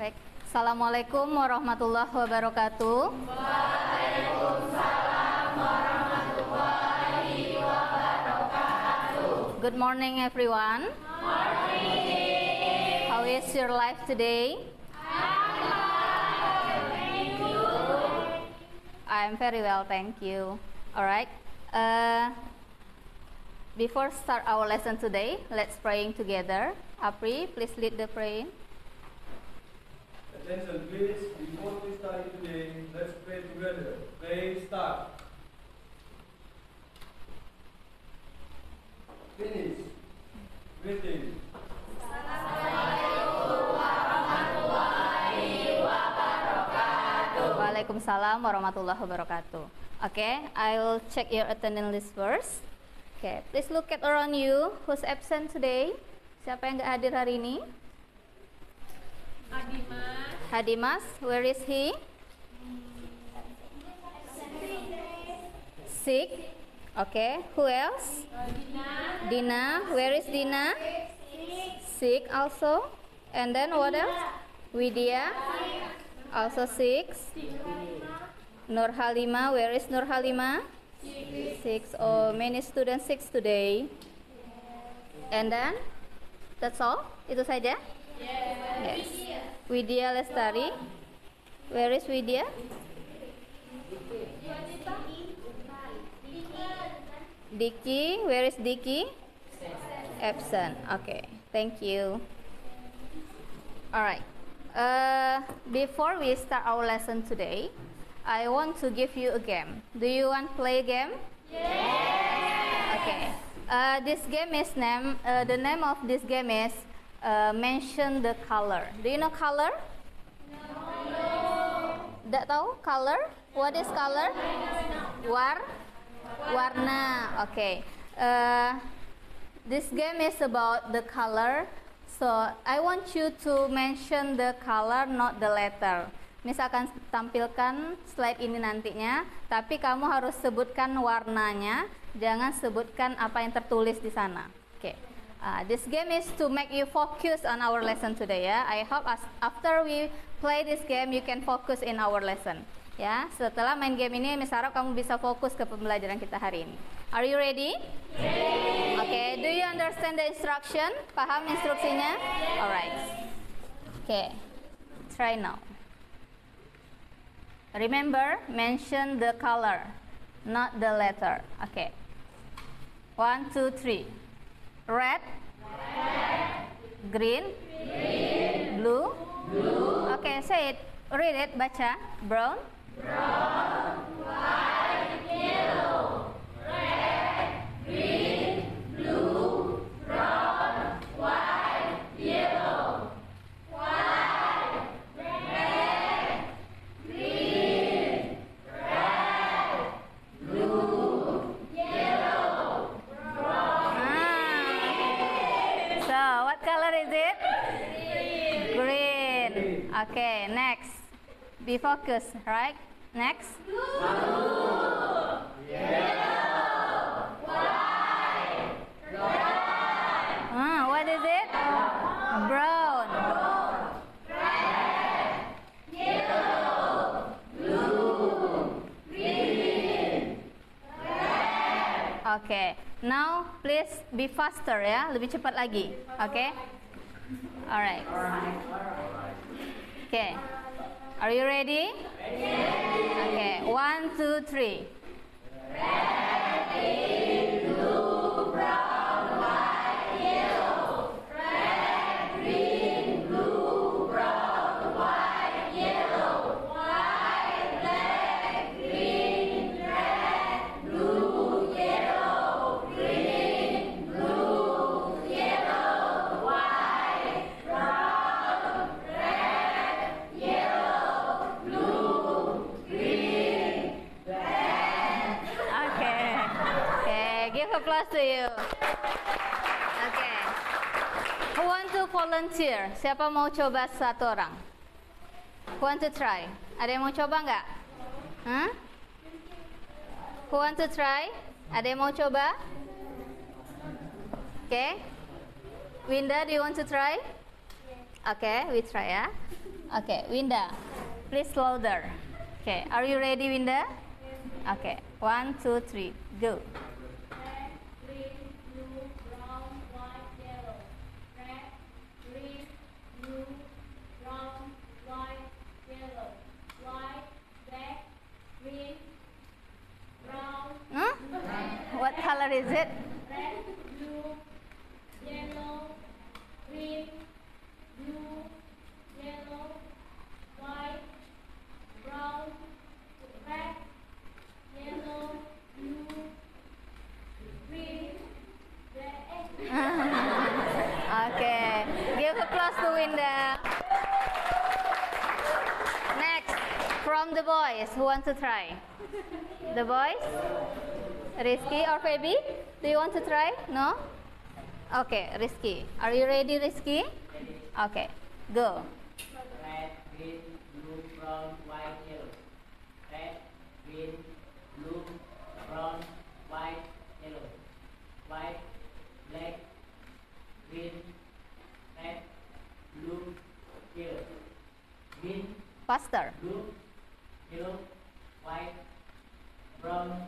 Baik. Assalamualaikum warahmatullahi wabarakatuh. Waalaikumsalam warahmatullahi wabarakatuh. Good morning, everyone. Morning. How is your life today? Thank you. I'm very well, thank you. Alright. Before start our lesson today, let's praying together. Apri, please lead the praying. Attention please, before we start today, let's pray together. Pray start. Finish. Greeting. Waalaikumsalam warahmatullahi wabarakatuh. Okay, I will check your attendance list first. Okay, please look at around you. Who's absent today? Siapa yang nggak hadir hari ini? Hadimas, where is he? Sick. Okay, who else? Dina, where is Dina? Sick also. And then what else? Widya, also sick. Nur Halima, where is Nur Halima? Six. Oh, many students sick today. And then, that's all? Itu saja? Yes. Widya Lestari, where is Widya? Diki, where is Diki? Absent. Okay, thank you. Alright. Before we start our lesson today, I want to give you a game. Do you want to play a game? Yes. Okay. This game is the name of this game is mention the color. Do you know color? No. Tidak tahu color? What is color? Warna. Okay. This game is about the color. So I want you to mention the color, not the letter. Misalkan tampilkan slide ini nantinya, tapi kamu harus sebutkan warnanya, jangan sebutkan apa yang tertulis di sana. Oke. This game is to make you focus on our lesson today ya. I hope after we play this game you can focus in our lesson. Ya, setelah main game ini Miss harap kamu bisa fokus ke pembelajaran kita hari ini. Are you ready? Ready. Okay, do you understand the instruction? Paham instruksinya? Alright. Okay, try now. Remember, mention the color, not the letter. Okay. 1, 2, 3. Red. Green. Blue. Okay, say it. Read it. Baca. Brown. White, yellow, red, green, blue, brown, white, yellow, white, red, green, red, blue, yellow, brown. So, what color is it? Green. Okay, next. Be focused, right? Next. What is it? Brown. Okay. Now please be faster ya, lebih cepat lagi. Okay? Alright. Okay. Are you ready? Okay. 1, 2, 3. Applause to you. Okay. Who want to volunteer? Siapa mau coba satu orang? Who want to try? Ada yang mau coba nggak? Huh? Who want to try? Ada yang mau coba? Okay. Winda, do you want to try? Okay, we try ya. Okay, Winda, please louder. Okay, are you ready, Winda? Okay, 1, 2, 3, go. Red, green, blue, brown, white, yellow. Red, green, blue, brown, white, yellow. White, black, green, brown, Huh? What color is it? red, blue, yellow, green, blue, yellow, white, brown, red, yellow, blue, green, black. Okay, give applause to Winda. Next, from the boys, who want to try? The boys? Rizky or Feby? Do you want to try? No? Okay, Rizky. Are you ready, Rizky? Okay, go. Red, green, blue, brown, white, yellow. Red, green, blue, brown, white, yellow. White, black, green, red, blue, yellow. Green, Faster. blue, yellow, white, brown,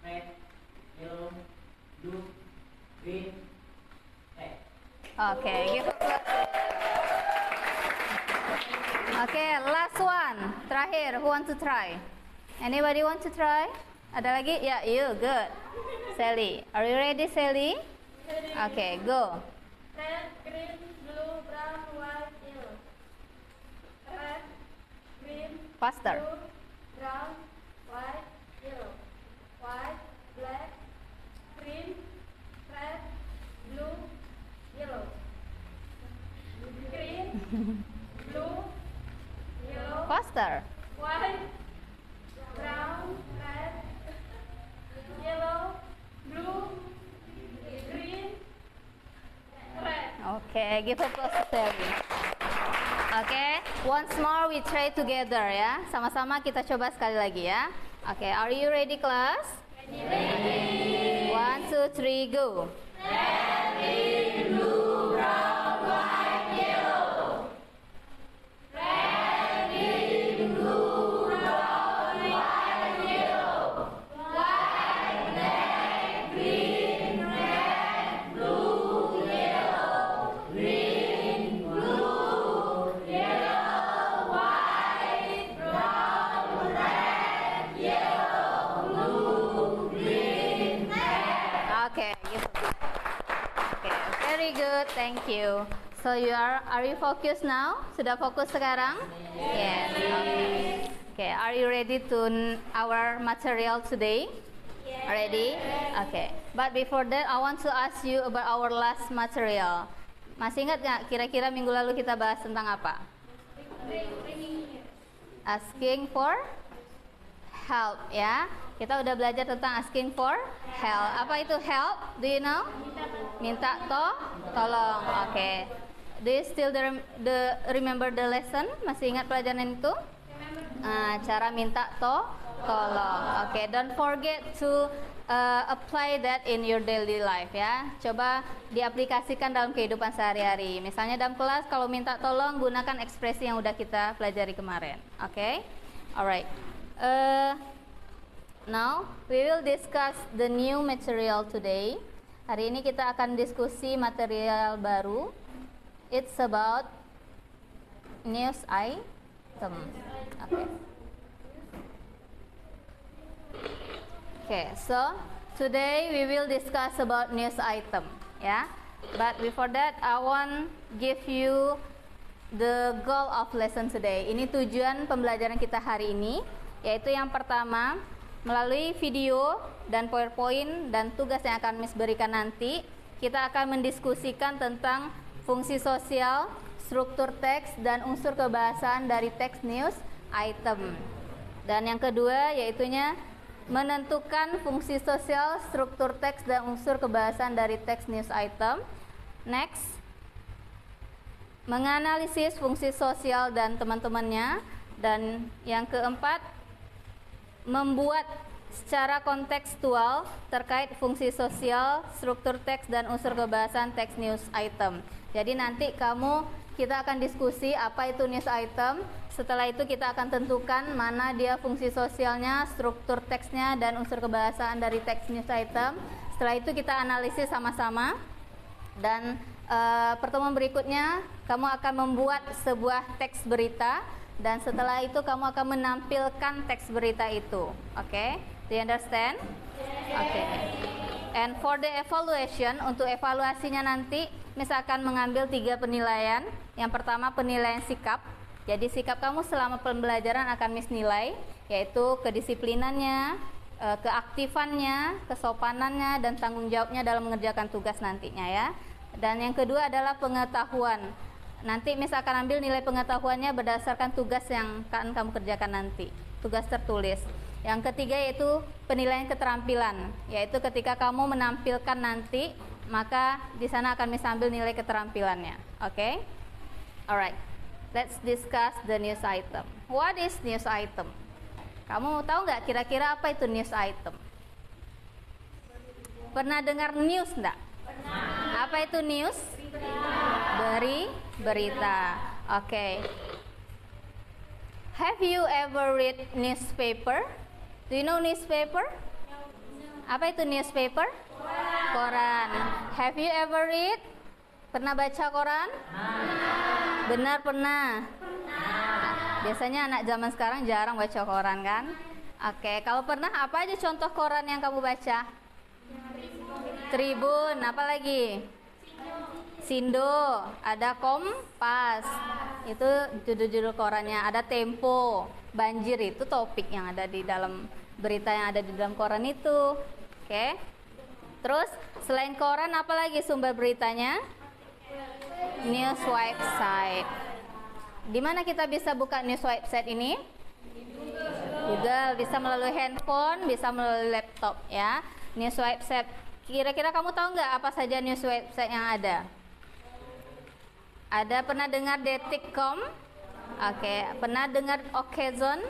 red, yellow, blue, green, red. Okay, give applause. Okay, last one. Terakhir, who want to try? Anybody want to try? Ada lagi? Ya, you, good. Sally, are you ready, Sally? Okay, go. Red, green, blue, brown, white, yellow. Red, green, Faster. blue, brown, white, yellow. White, black, green, red, blue, yellow. Green, blue, yellow, Faster. white, brown, red, yellow, blue, green, red. Okay, give applause to Sally. Okay, once more we try together ya. Sama-sama kita coba sekali lagi ya. Okay, are you ready, class? Ready. 1, 2, 3, go. Okay, give okay, very good, thank you. So are you focused now? Sudah fokus sekarang? Yes. Okay, are you ready to our material today? Ready? Okay. But before that, I want to ask you about our last material. Masih ingat nggak? Kira-kira minggu lalu kita bahas tentang apa? Asking for help, ya. Kita udah belajar tentang asking for help. Apa itu help? Do you know? Minta tolong. Oke. Do you still remember the lesson? Masih ingat pelajaran itu? Cara minta tolong. Oke, don't forget to apply that in your daily life ya. Coba diaplikasikan dalam kehidupan sehari-hari. Misalnya dalam kelas kalau minta tolong gunakan ekspresi yang udah kita pelajari kemarin. Oke? Alright. Now we will discuss the new material today. Hari ini kita akan diskusi material baru. It's about news item. Okay, so today we will discuss about news item, ya. But before that, I want give you the goal of lesson today. Ini tujuan pembelajaran kita hari ini, yaitu yang pertama, melalui video dan PowerPoint dan tugas yang akan Miss berikan nanti, kita akan mendiskusikan tentang fungsi sosial, struktur teks, dan unsur kebahasaan dari teks news item. Dan yang kedua, yaitunya menentukan fungsi sosial, struktur teks, dan unsur kebahasaan dari teks news item. Next, menganalisis fungsi sosial dan teman-temannya. Dan yang keempat, membuat secara kontekstual terkait fungsi sosial, struktur teks, dan unsur kebahasaan teks news item. Jadi nanti kamu kita akan diskusi apa itu news item. Setelah itu kita akan tentukan mana dia fungsi sosialnya, struktur teksnya, dan unsur kebahasaan dari teks news item. Setelah itu kita analisis sama-sama. Dan pertemuan berikutnya kamu akan membuat sebuah teks berita, dan setelah itu kamu akan menampilkan teks berita itu. Oke? Do you understand? Oke. And for the evaluation, untuk evaluasinya nanti misalkan mengambil 3 penilaian. Yang pertama penilaian sikap. Jadi sikap kamu selama pembelajaran akan Miss nilai, yaitu kedisiplinannya, keaktifannya, kesopanannya, dan tanggung jawabnya dalam mengerjakan tugas nantinya ya. Dan yang kedua adalah pengetahuan. Nanti misalkan ambil nilai pengetahuannya berdasarkan tugas yang akan kamu kerjakan nanti, tugas tertulis. Yang ketiga yaitu penilaian keterampilan, yaitu ketika kamu menampilkan nanti, maka di sana akan Miss ambil nilai keterampilannya. Oke? Alright. Let's discuss the news item. What is news item? Kamu tahu nggak kira-kira apa itu news item? Pernah dengar news nggak? Pernah. Apa itu news? Berita. Oke. Have you ever read newspaper? Do you know newspaper? Apa itu newspaper? Koran. Have you ever read? Pernah baca koran? Benar pernah. Biasanya anak zaman sekarang jarang baca koran kan? Oke, kalau pernah apa aja contoh koran yang kamu baca? Tribun, apa lagi? Sindo, ada Kompas. Itu judul-judul korannya, ada Tempo. Banjir itu topik yang ada di dalam berita yang ada di dalam koran itu. Oke. Terus selain koran apa lagi sumber beritanya? News website. Di mana kita bisa buka news website ini? Google, bisa melalui handphone, bisa melalui laptop ya. News website. Kira-kira kamu tahu nggak apa saja news website yang ada? Ada pernah dengar Detik.com? Oke, pernah dengar Occasion?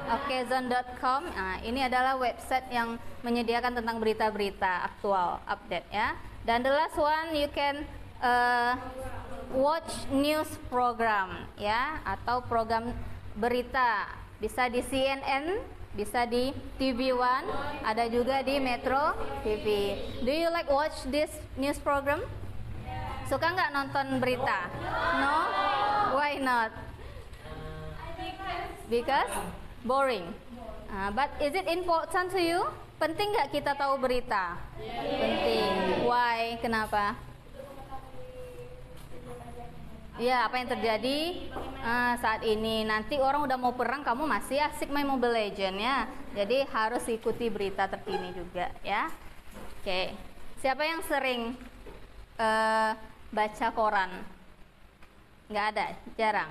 Occasion.com. Nah, ini adalah website yang menyediakan tentang berita-berita aktual, update ya. Dan the last one you can watch news program ya, atau program berita, bisa di CNN, bisa di TV One, ada juga di Metro TV. Do you like watch this news program? Suka nggak nonton berita? No? Why not? Because boring. But is it important to you? Penting nggak kita tahu berita? Penting. Why? Kenapa? Ya, apa yang terjadi saat ini? Nanti orang udah mau perang, kamu masih asik main Mobile Legends ya. Jadi harus ikuti berita terkini juga ya. Oke. Siapa yang sering baca koran? Nggak ada, jarang.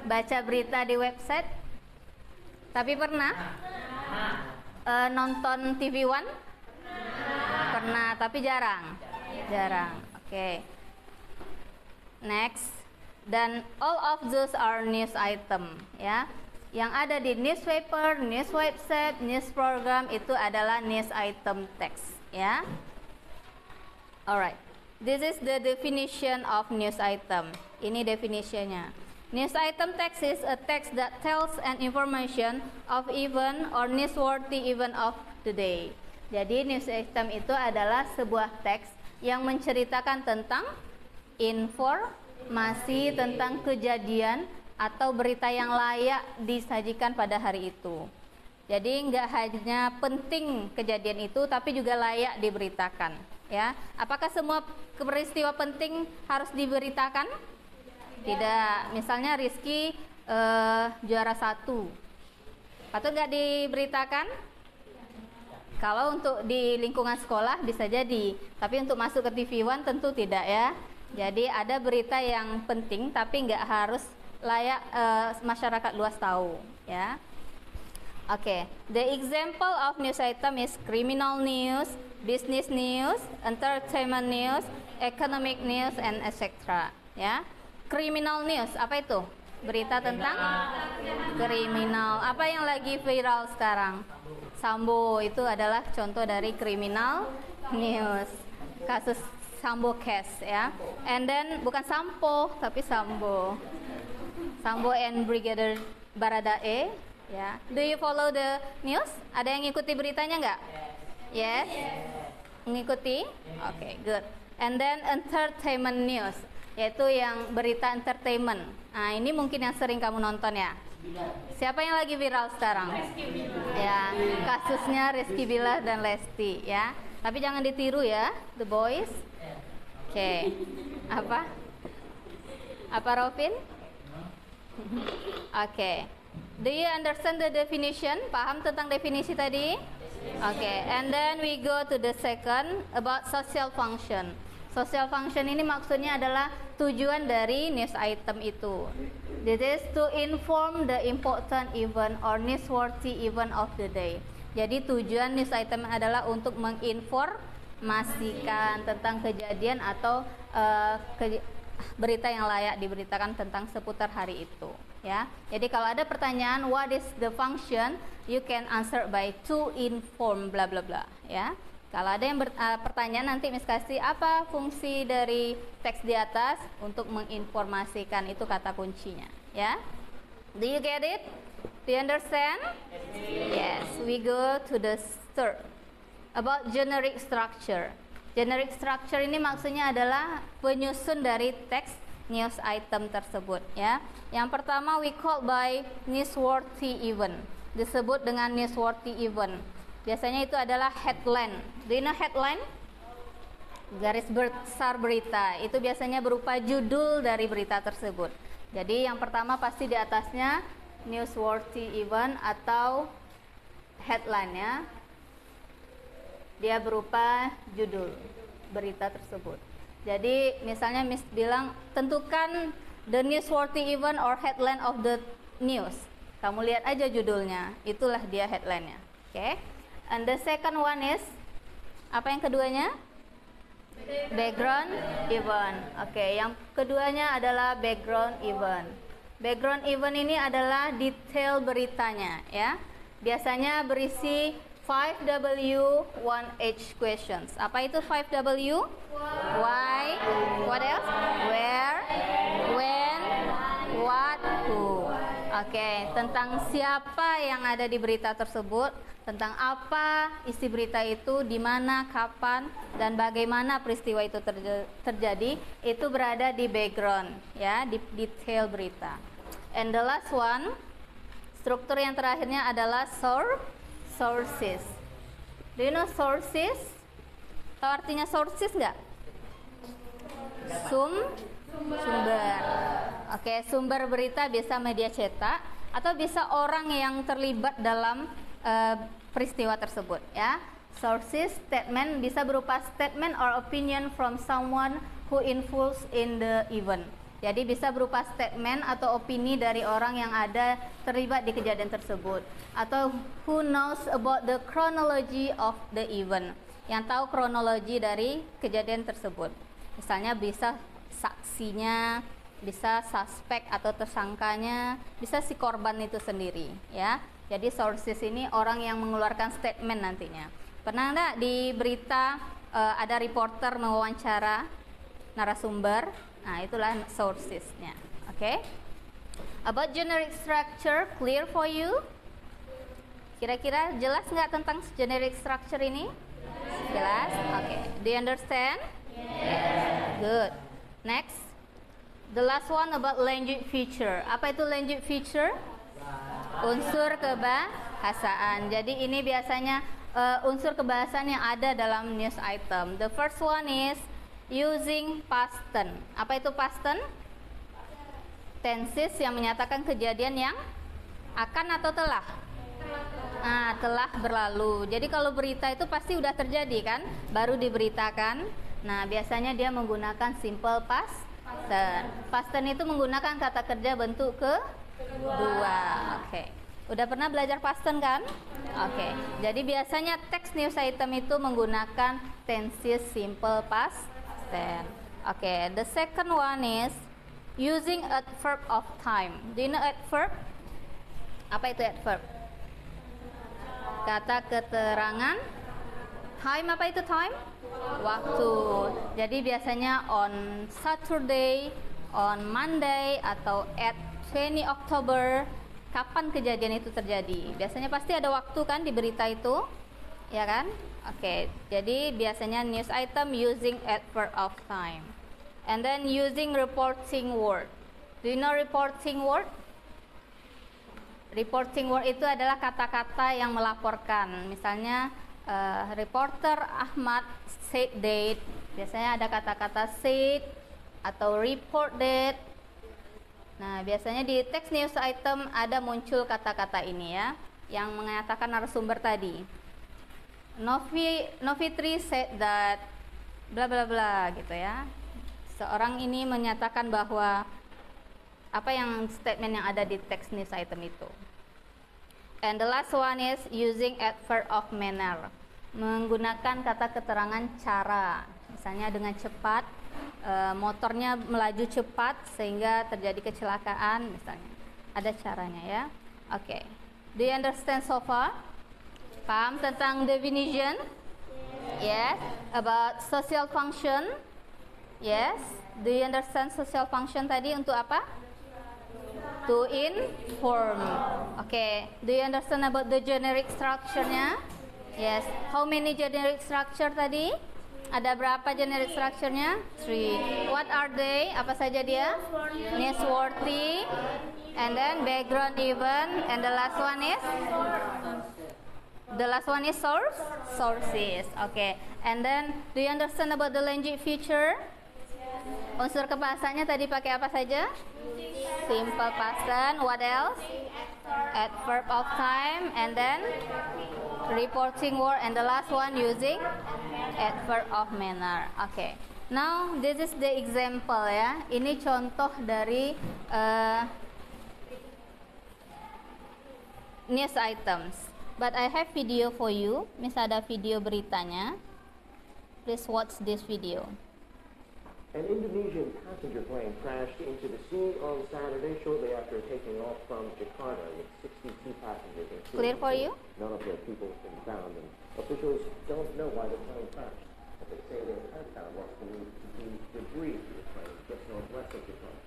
Baca berita di website? Tapi pernah? Nonton TV One? Pernah, tapi jarang. Jarang. Oke. Next, dan all of those are news item ya. Yang ada di newspaper, news website, news program itu adalah news item text ya. Alright, this is the definition of news item. Ini definitionnya. News item text is a text that tells an information of event or newsworthy event of the day. Jadi news item itu adalah sebuah teks yang menceritakan tentang informasi tentang kejadian atau berita yang layak disajikan pada hari itu. Jadi nggak hanya penting kejadian itu, tapi juga layak diberitakan. Ya, apakah semua peristiwa penting harus diberitakan? Tidak. Misalnya Rizky juara 1, patut nggak diberitakan? Kalau untuk di lingkungan sekolah bisa jadi, tapi untuk masuk ke TV One tentu tidak ya. Jadi ada berita yang penting tapi nggak harus layak masyarakat luas tahu ya. Oke, the example of news item is criminal news, business news, entertainment news, economic news, and etc. Ya, criminal news apa itu? Berita tentang kriminal. Apa yang lagi viral sekarang? Sambo itu adalah contoh dari criminal news. Kasus Sambo case ya. And then bukan Sampo tapi Sambo. Sambo and Brigadier Baradae ya. Do you follow the news? Ada yang ngikuti beritanya nggak? Yes. Mengikuti? Oke, good. And then entertainment news, yaitu yang berita entertainment. Nah, ini mungkin yang sering kamu nonton ya. Siapa yang lagi viral sekarang? Ya, kasusnya Rizky Billar dan Lesti ya. Tapi jangan ditiru ya, the boys. Oke. Apa Robin? Oke. Do you understand the definition? Paham tentang definisi tadi? Oke. And then we go to the second about social function. Social function ini maksudnya adalah tujuan dari news item itu. This is to inform the important event or newsworthy event of the day. Jadi tujuan news item adalah untuk menginformasikan tentang kejadian atau berita yang layak diberitakan tentang seputar hari itu. Ya. Jadi kalau ada pertanyaan what is the function, you can answer by to inform bla bla bla. Ya. Kalau ada yang pertanyaan nanti Miss kasih apa fungsi dari teks di atas untuk menginformasikan, itu kata kuncinya ya. Do you get it? Do you understand? Yes. We go to the third about generic structure. Generic structure ini maksudnya adalah penyusun dari teks news item tersebut ya. Yang pertama we call by newsworthy event. Disebut dengan newsworthy event. Biasanya itu adalah headline. Do you know headline? Garis besar berita. Itu biasanya berupa judul dari berita tersebut. Jadi yang pertama pasti di atasnya newsworthy event atau headline-nya. Dia berupa judul berita tersebut. Jadi misalnya Miss bilang tentukan the newsworthy event or headline of the news. Kamu lihat aja judulnya. Itulah dia headline-nya. Oke. Okay? And the second one is apa yang keduanya? Background event. Oke, yang keduanya adalah background event. Background event ini adalah detail beritanya ya. Biasanya berisi 5W 1H questions. Apa itu 5W? Why? What else? Where? When? What? Who? Oke, tentang siapa yang ada di berita tersebut, tentang apa isi berita itu, di mana, kapan, dan bagaimana peristiwa itu terjadi, itu berada di background, ya, di detail berita. And the last one, struktur yang terakhirnya adalah sources. Do you know sources? Tahu artinya sources nggak? Sumber. Oke, sumber berita bisa media cetak atau bisa orang yang terlibat dalam peristiwa tersebut ya. Sources statement bisa berupa statement or opinion from someone who involved in the event. Jadi bisa berupa statement atau opini dari orang yang ada terlibat di kejadian tersebut, atau who knows about the chronology of the event, yang tahu kronologi dari kejadian tersebut. Misalnya bisa saksinya, bisa suspek atau tersangkanya, bisa si korban itu sendiri ya. Jadi sources ini orang yang mengeluarkan statement nantinya. Pernah enggak di berita ada reporter mewawancara narasumber? Nah, itulah sourcesnya. Oke. About generic structure, clear for you? Kira-kira jelas nggak tentang generic structure ini? Jelas? Oke. Do you understand? Yes. Good. Next. The last one about language feature. Apa itu language feature? Unsur kebahasaan. Jadi ini biasanya unsur kebahasaan yang ada dalam news item. The first one is using past tense. Apa itu past tense? Tenses yang menyatakan kejadian yang akan atau telah? Nah, telah berlalu. Jadi kalau berita itu pasti udah terjadi kan? Baru diberitakan. Nah, biasanya dia menggunakan simple past tense. Past tense itu menggunakan kata kerja bentuk kedua. Oke. Udah pernah belajar past tense kan? Oke. Jadi biasanya teks news item itu menggunakan tenses simple past tense. Oke. The second one is using adverb of time. Do you know adverb? Apa itu adverb? Kata keterangan. Time, apa itu time? waktu. Jadi biasanya on Saturday, on Monday, atau at 20 October. Kapan kejadian itu terjadi? Biasanya pasti ada waktu kan di berita itu, ya kan? Oke, jadi biasanya news item using adverb of time. And then using reporting word. Do you know reporting word? Reporting word itu adalah kata-kata yang melaporkan. Misalnya reporter Ahmad said that. Biasanya ada kata-kata said atau reported. Nah, biasanya di teks news item ada muncul kata-kata ini ya, yang mengatakan narasumber tadi. Novitri said that bla bla bla gitu ya. Seorang ini menyatakan bahwa apa yang statement yang ada di teks news item itu. And the last one is using adverb of manner. Menggunakan kata keterangan cara. Misalnya dengan cepat, motornya melaju cepat sehingga terjadi kecelakaan misalnya. Ada caranya ya. Oke. Do you understand so far? Paham tentang definition? Yes. About social function? Yes. Do you understand social function tadi untuk apa? To inform. Okay. Do you understand about the generic structure-nya? Yes. How many generic structure tadi? Ada berapa generic structure-nya? 3. What are they? Apa saja dia? Newsworthy. And then background event. And the last one is? The last one is source? Sources. Okay. And then do you understand about the language feature? Unsur kebahasannya tadi pakai apa saja? Simple past tense. What else? Adverb of time. And then reporting word. And the last one using adverb of manner. Okay. Now this is the example ya. Ini contoh dari news items. But I have video for you. Misal ada video beritanya. Please watch this video. An Indonesian passenger plane crashed into the sea on Saturday shortly after taking off from Jakarta with 62 passengers. Clear for you? None of their people have been found, and officials don't know why the plane crashed. But they say they have found what's believed to be debris from the plane just northwest of Jakarta.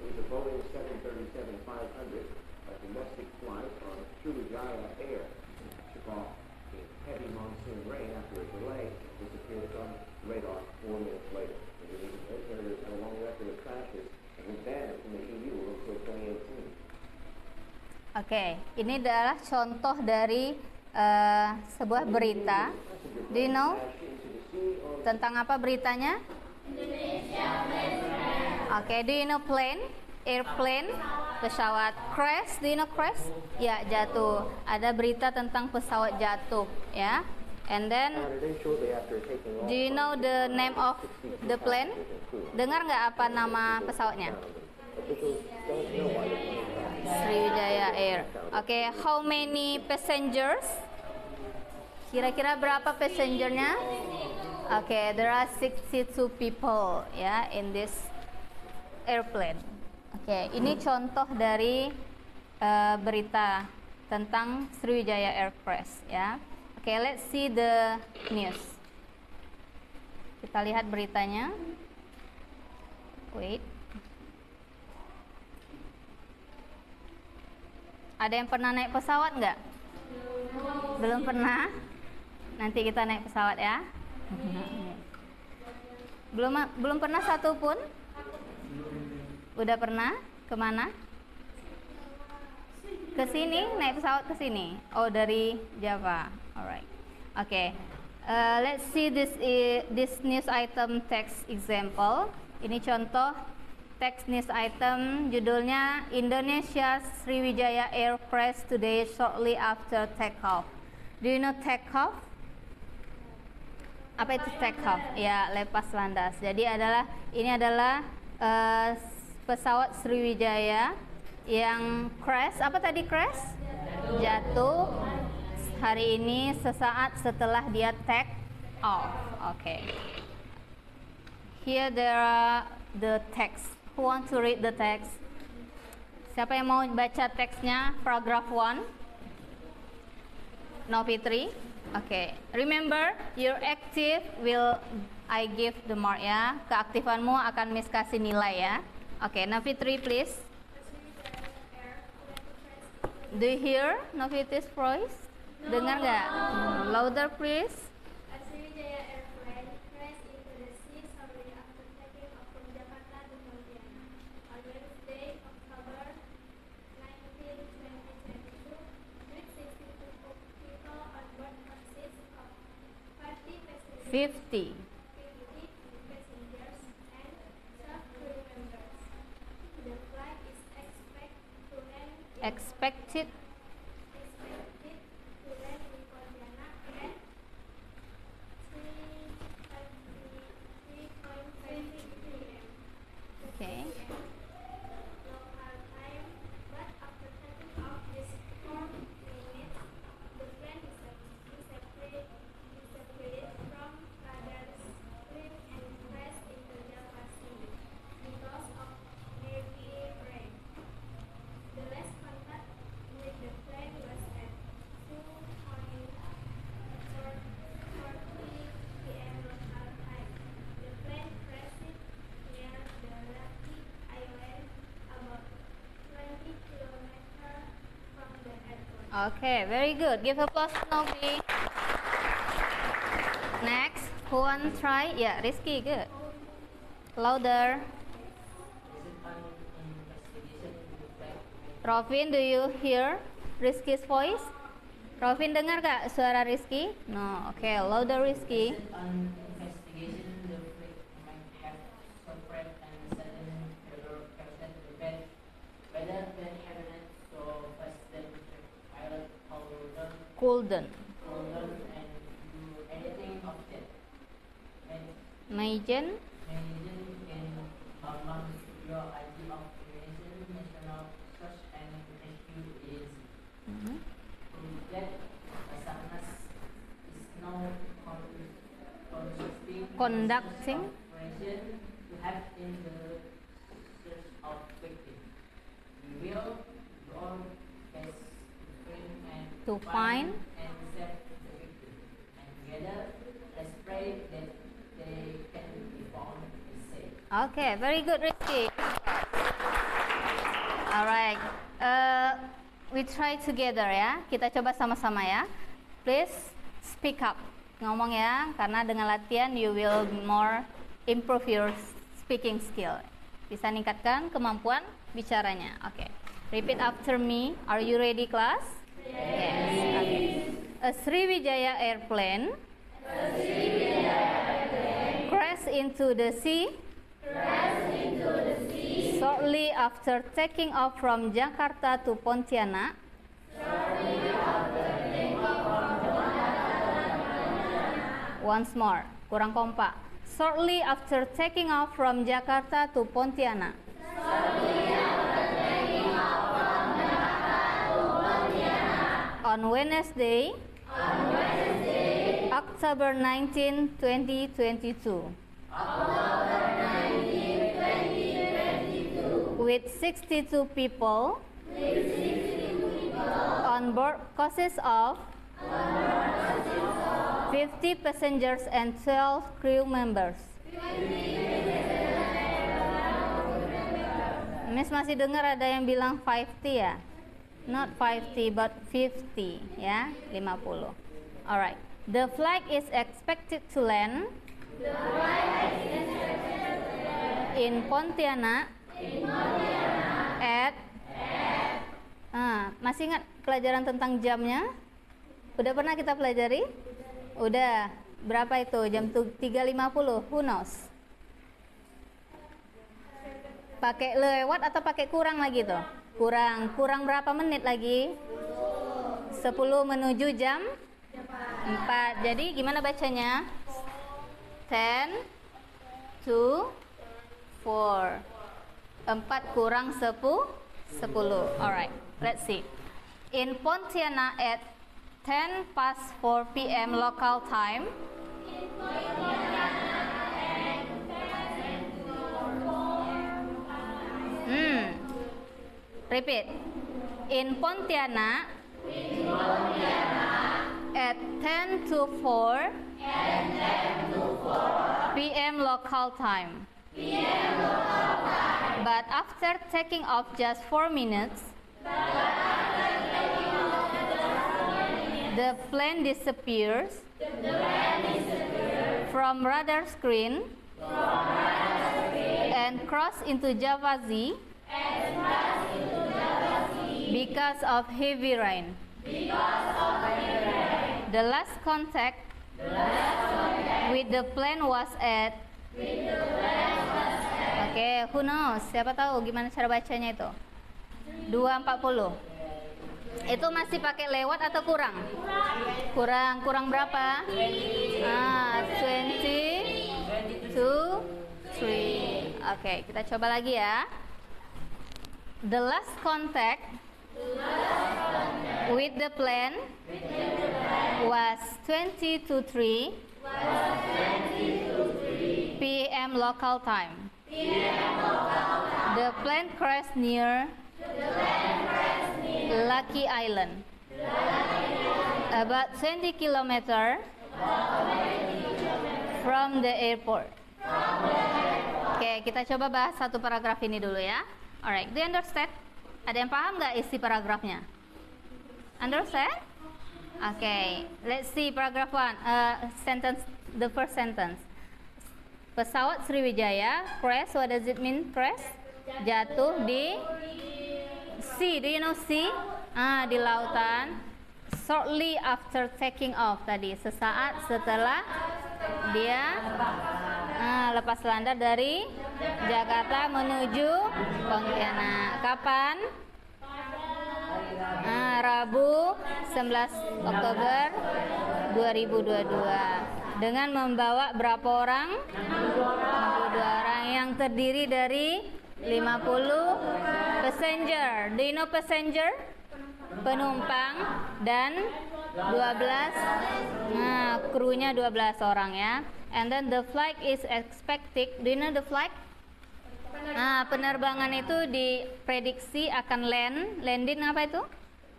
It was a Boeing 737-500, a domestic flight on Sriwijaya Air. Took off in heavy monsoon rain after a delay and disappeared from radar 4 minutes later. Indonesian had a long record of crashes and was banned from the EU until 2018. Oke, ini adalah contoh dari sebuah berita. Do you know tentang apa beritanya? Oke, do you know plane? Airplane, pesawat crash. Do you know crash? Ya, jatuh. Ada berita tentang pesawat jatuh, ya. And then, do you know the name of the plane? Dengar nggak apa nama pesawatnya? Sriwijaya Air. Okay, how many passengers? Kira-kira berapa passengernya? Okay, there are 62 people ya in this airplane. Okay, ini contoh dari berita tentang Sriwijaya Air crash ya. Okay, let's see the news. Kita lihat beritanya. Wait. Ada yang pernah naik pesawat nggak? Belum pernah? Nanti kita naik pesawat ya. Belum pernah satu pun? Udah pernah? Kemana? Ke sini, naik pesawat ke sini. Oh, dari Java. Alright. Okay. Let's see this news item text example. Ini contoh text news item, judulnya Indonesia Sriwijaya Air crash today shortly after takeoff. Do you know takeoff? Apa itu takeoff? Ya, lepas landas. Jadi ini adalah pesawat Sriwijaya yang crash. Apa tadi crash? Jatuh. Hari ini sesaat setelah dia take off. Okay. Here there are the text. Who want to read the text? Siapa yang mau baca teksnya? Paragraph 1. Novitri. Okay. Remember, your active will I give the mark ya. Keaktifanmu akan Miss kasih nilai ya. Oke, Navitri please. Do you hear Navitri's voice? Dengar nggak? Louder please. A Sriwijaya airplane crashed into the sea shortly after taking off from Jakarta to Pontianak on Wednesday, October 19, 2022, with 62 people on board consists of 50 passengers. 50. 50 passengers and 12 crew members. The flight is expected to land in Expected Pontianak at 3:20 p.m. Okay. Local time, but after taking off just 4 minutes, the plane disappeared from radar's screen and crashed into Java Sea because of heavy rain. The last contact with the plane was at 2:40 p.m. local time. The plane crashed near the Lucky Island, about 20 kilometers from the airport. Okay, very good. Give applause to Novi. Next, who want try? Yeah, Rizky, good. Louder. Is it an investigation into the flight? Rovin, do you hear Rizky's voice? Rovin dengar gak suara Rizky? No, okay, louder Rizky. Is it an investigation the flight might have suffered and sudden failure caused the bad weather that happened so fast that the pilot Couldn't. and do anything of that. And Imagine. Management can among your idea of Indonesian National Search and Rescue Agency. Mhm. That Basarnas is now Conducting. operation to help in the search of victims. We will do our best to find and To find. and save the victim. And together, let's pray that they can be found and safe. Okay, very good Rizky. Alright, we try together ya. Kita coba sama-sama ya. Please speak up. Ngomong ya, karena dengan latihan you will more improve your speaking skill. Bisa ningkatkan kemampuan bicaranya. Oke. Repeat after me. Are you ready class? Yes. Okay. A Sriwijaya airplane crashed into the sea shortly after taking off from Jakarta to Pontianak once more, kurang kompak. Shortly after taking off from Jakarta to Pontianak on Wednesday, October 19, 2022. With 62 people on board consists of 50 passengers and 12 crew members. Miss masih dengar ada yang bilang 50 ya? Not 50 but 50 ya, 50. Alright. The flight is expected to land in Pontianak at masih ingat pelajaran tentang jamnya? Udah pernah kita pelajari? Udah. Berapa itu? Jam 3.50. Who knows? Pakai lewat atau pakai kurang lagi tuh? Kurang. Kurang berapa menit lagi? 10 menuju jam 4. Jadi gimana bacanya? 10 to 4. 4 kurang 10. Alright, let's see. In Pontianak at 10 past 4 p.m. local time. Repeat. In Pontianak at 10 to 4 PM local time. But after taking off just 4 minutes, the plane disappears from radar screen and cross into Java Z because of heavy rain. The last contact with the plane was at Oke, who knows? Siapa tahu gimana cara bacanya itu? 2.40. Itu masih pakai lewat atau kurang? Kurang berapa? 20 to 3. Oke, kita coba lagi ya. The last contact with the plane was 20 to 3 p.m. local time. The plane crashed near Lucky Island, about 20 kilometers from the airport. Oke, kita coba bahas satu paragraf ini dulu ya. Alright, do you understand? Ada yang paham nggak isi paragrafnya? Understand? Okay, let's see paragraph 1. The first sentence. Pesawat Sriwijaya crash. What does it mean? Crash? Jatuh di sea. Do you know sea? Di lautan. Shortly after taking off tadi. Sesaat setelah dia lepas landar dari Jakarta menuju Pontianak. Kapan? Rabu 11 Oktober 2022. Dengan membawa berapa orang? 62 orang yang terdiri dari 50 passenger. Do you know passenger? Penumpang dan 12 krunya 12 orang ya. And then the flight is expected. Do you know the flight? Penerbangan itu diprediksi akan landing apa itu?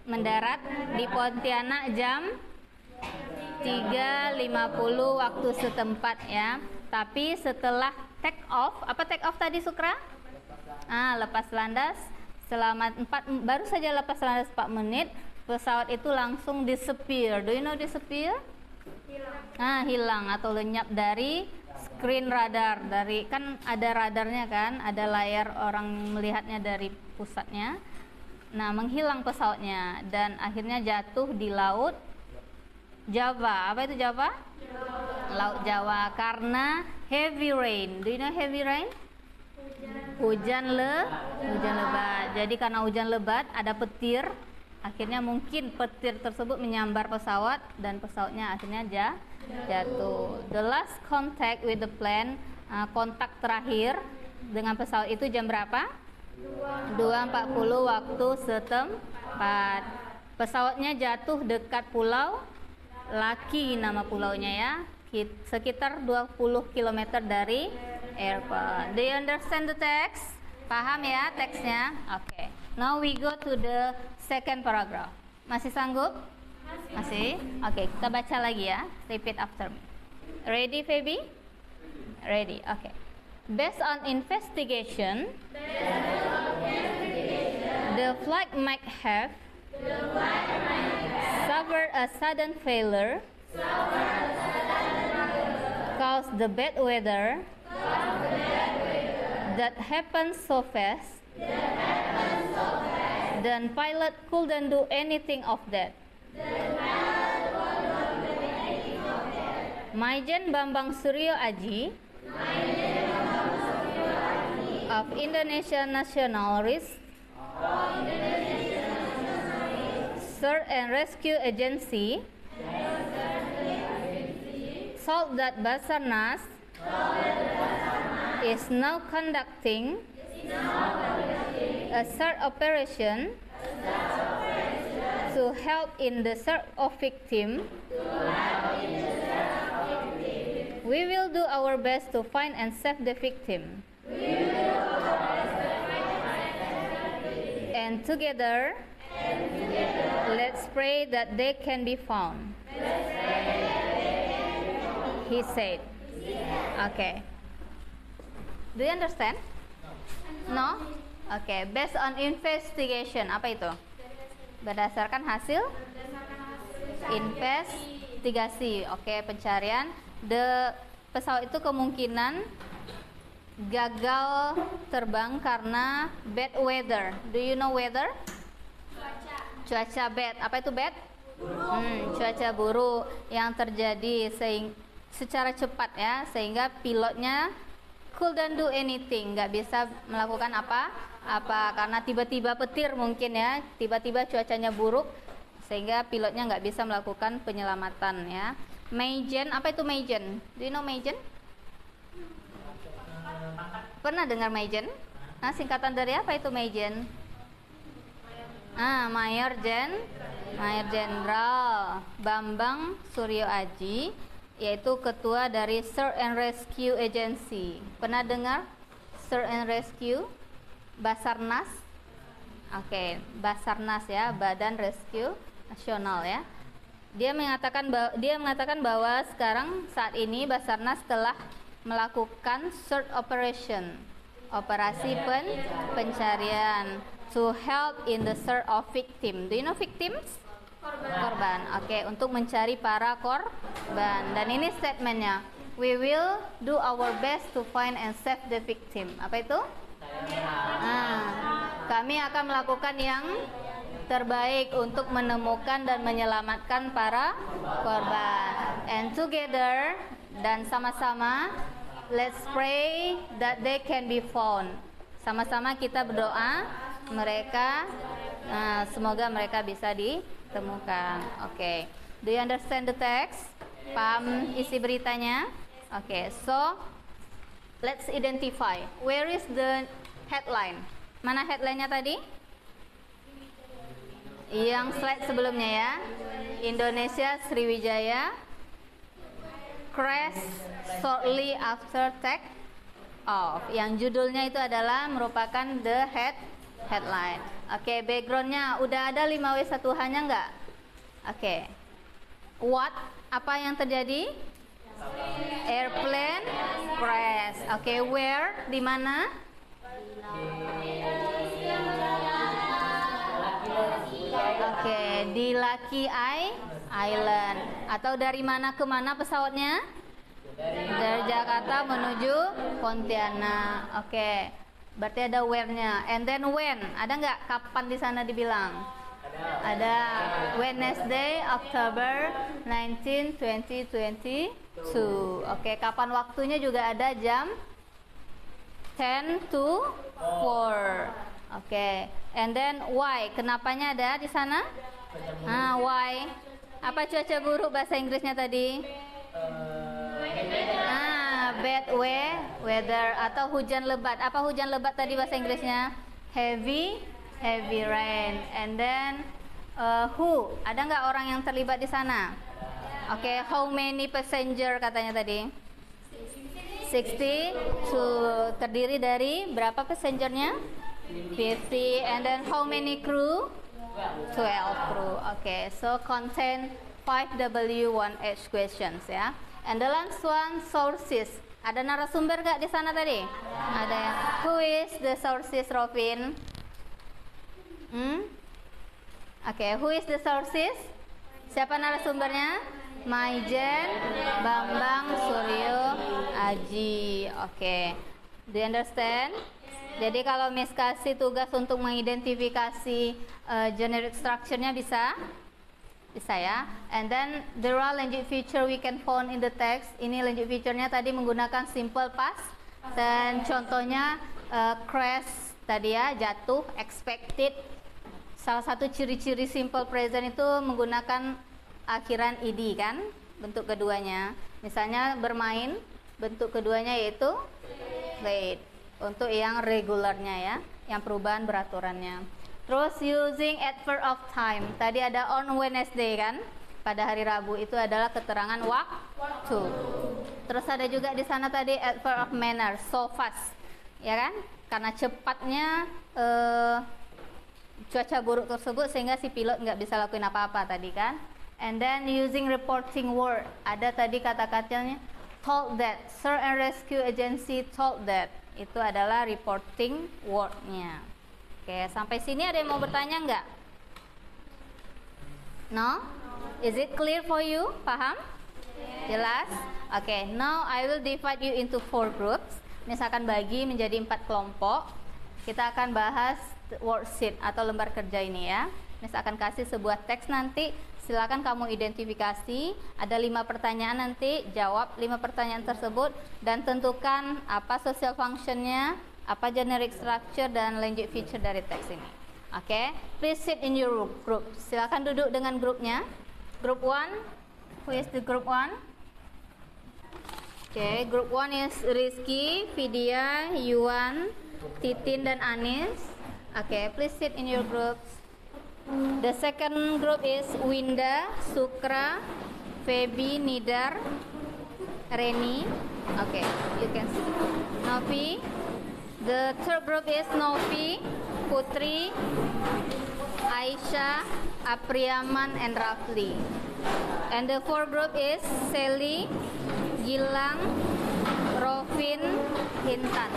Mendarat di Pontianak jam 3.50 waktu setempat ya. Tapi setelah take off, apa take off tadi Sukra? Lepas landas selama baru saja lepas landas 4 menit, pesawat itu langsung disappear. Do you know disappear? Hilang atau lenyap dari screen radar. Dari kan ada radarnya kan, ada layar orang melihatnya dari pusatnya. Nah, menghilang pesawatnya dan akhirnya jatuh di laut Java. Apa itu Java? Laut Jawa karena heavy rain. Do you know heavy rain? Hujan lebat. Jadi karena hujan lebat ada petir, akhirnya mungkin petir tersebut menyambar pesawat dan pesawatnya akhirnya jatuh. The last contact with the plane, kontak terakhir dengan pesawat itu jam berapa? 2.40 waktu setempat. Pesawatnya jatuh dekat pulau Lucky, nama pulaunya ya, sekitar 20 km dari airport. Do you understand the text? Paham ya teksnya? Oke. Now we go to the second paragraph. Masih sanggup? Masih? Oke, kita baca lagi ya. Repeat after me. Ready, Feby? Ready. Oke. Based on investigation, the flight might have suffered a sudden failure caused the bad weather that happened so fast. Then pilot couldn't do anything of that. Maijen Bambang Suryo Aji of Indonesia National Risk Search and Rescue Agency told that Basarnas is now conducting a search operation to help in the search of victims. We will do our best to find and save the victim. And together, let's pray that they can be found. He said. Okay. Do you understand? No? Okay. Based on investigation. Apa itu? Berdasarkan hasil investigasi. Oke, pencarian. Pesawat itu kemungkinan gagal terbang karena bad weather. Do you know weather? Cuaca bad. Apa itu bad? Cuaca buruk yang terjadi secara cepat ya, sehingga pilotnya couldn't do anything, nggak bisa melakukan apa karena tiba-tiba petir mungkin ya, tiba-tiba cuacanya buruk sehingga pilotnya nggak bisa melakukan penyelamatan ya. Magen, apa itu magen? Do you know magen? Pernah dengar magen? Nah, singkatan dari apa itu magen? Mayor Jenderal Bambang Suryo Aji, yaitu ketua dari Search and Rescue Agency. Pernah dengar Search and Rescue? Basarnas. Oke, Basarnas ya, Badan Rescue Nasional ya. Dia mengatakan bahwa sekarang saat ini Basarnas telah melakukan search operation, operasi pencarian to help in the search of victim. Do you know victims? Korban. Oke, untuk mencari para korban. Dan ini statementnya, we will do our best to find and save the victim. Apa itu? Kami akan melakukan yang terbaik untuk menemukan dan menyelamatkan para korban. And together, dan sama-sama, let's pray that they can be found. Sama-sama kita berdoa semoga mereka bisa ditemukan. Oke. Do you understand the text? Paham isi beritanya? Oke, so let's identify. Where is the headline? Mana headline-nya tadi? Yang slide sebelumnya ya. Indonesia Sriwijaya crash shortly after take off. Yang judulnya itu adalah merupakan the headline. Oke, backgroundnya udah ada 5W1H-nya nggak? Oke. What? Apa yang terjadi? Airplane crash. Oke, where? Di mana? Oke, di Lucky Island. Atau dari mana ke mana pesawatnya? Dari Jakarta menuju Pontianak. Oke, berarti ada where-nya. And then when? Ada nggak kapan di sana dibilang? Ada. Wednesday, October 19, 2022. Oke, kapan waktunya juga ada jam 10 to 4. Oke, and then why? Kenapanya ada di sana? Why? Apa cuaca buruk bahasa Inggrisnya tadi? Bad weather atau hujan lebat. Apa hujan lebat tadi bahasa Inggrisnya? Heavy rain. And then who? Ada nggak orang yang terlibat di sana? Oke, how many passenger katanya tadi? 60. Terdiri dari berapa passengernya? 50. And then how many crew? 12 crew. Okay, so contain 5W1H questions ya. And the last one, sources. Ada narasumber gak di sana tadi? Ada ya. Who is the sources, Robin? Okay, who is the sources? Siapa narasumbernya? Majen Bambang Suryo Aji. Okay, do you understand? Jadi kalau Miss kasih tugas untuk mengidentifikasi generic structure-nya bisa ya. And then there are language feature we can found in the text. Ini language feature-nya tadi menggunakan simple past. Dan contohnya crash tadi ya, jatuh, expected. Salah satu ciri-ciri simple present itu menggunakan akhiran ed kan, bentuk keduanya. Misalnya bermain, bentuk keduanya yaitu played. Untuk yang regularnya ya, yang perubahan beraturannya. Terus using adverb of time. Tadi ada on Wednesday kan, pada hari Rabu itu adalah keterangan waktu. Terus ada juga di sana tadi adverb of manner, so fast, ya kan? Karena cepatnya cuaca buruk tersebut sehingga si pilot nggak bisa lakuin apa-apa tadi kan. And then using reporting word. Ada tadi kata-katanya told that, search and rescue agency told that. Itu adalah reporting word-nya. Oke, sampai sini ada yang mau bertanya nggak? No? Is it clear for you? Paham? Jelas? Oke, now I will divide you into 4 groups. Misalkan bagi menjadi 4 kelompok. Kita akan bahas worksheet atau lembar kerja ini ya. Misalkan kasih sebuah teks nanti, silakan kamu identifikasi. Ada 5 pertanyaan nanti, jawab 5 pertanyaan tersebut dan tentukan apa social functionnya, apa generic structure dan language feature dari teks ini. Oke, please sit in your group. Silakan duduk dengan grupnya. Group 1, who is the group 1? Oke, group 1 is Rizky, Vidya, Yuan, Titin dan Anis. Oke, please sit in your groups. The second group is Winda, Sukra, Feby, Nidar, Reni. Okay, you can see. Novi. The third group is Novi, Putri, Aisyah, Apriyaman, and Rafli. And the fourth group is Sally, Gilang, Rovin, Intan.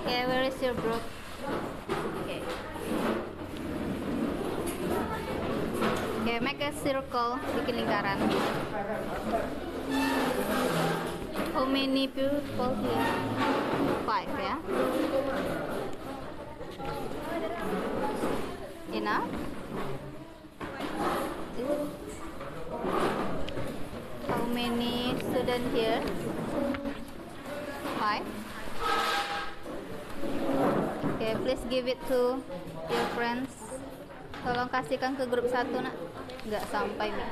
Okay, where is your group? Okay. Okay, make a circle, bikin lingkaran. How many people here? 5 ya. Enough? How many students here? 5. Okay, please give it to your friends. Tolong kasihkan ke grup 1 nak. Nggak sampai nih.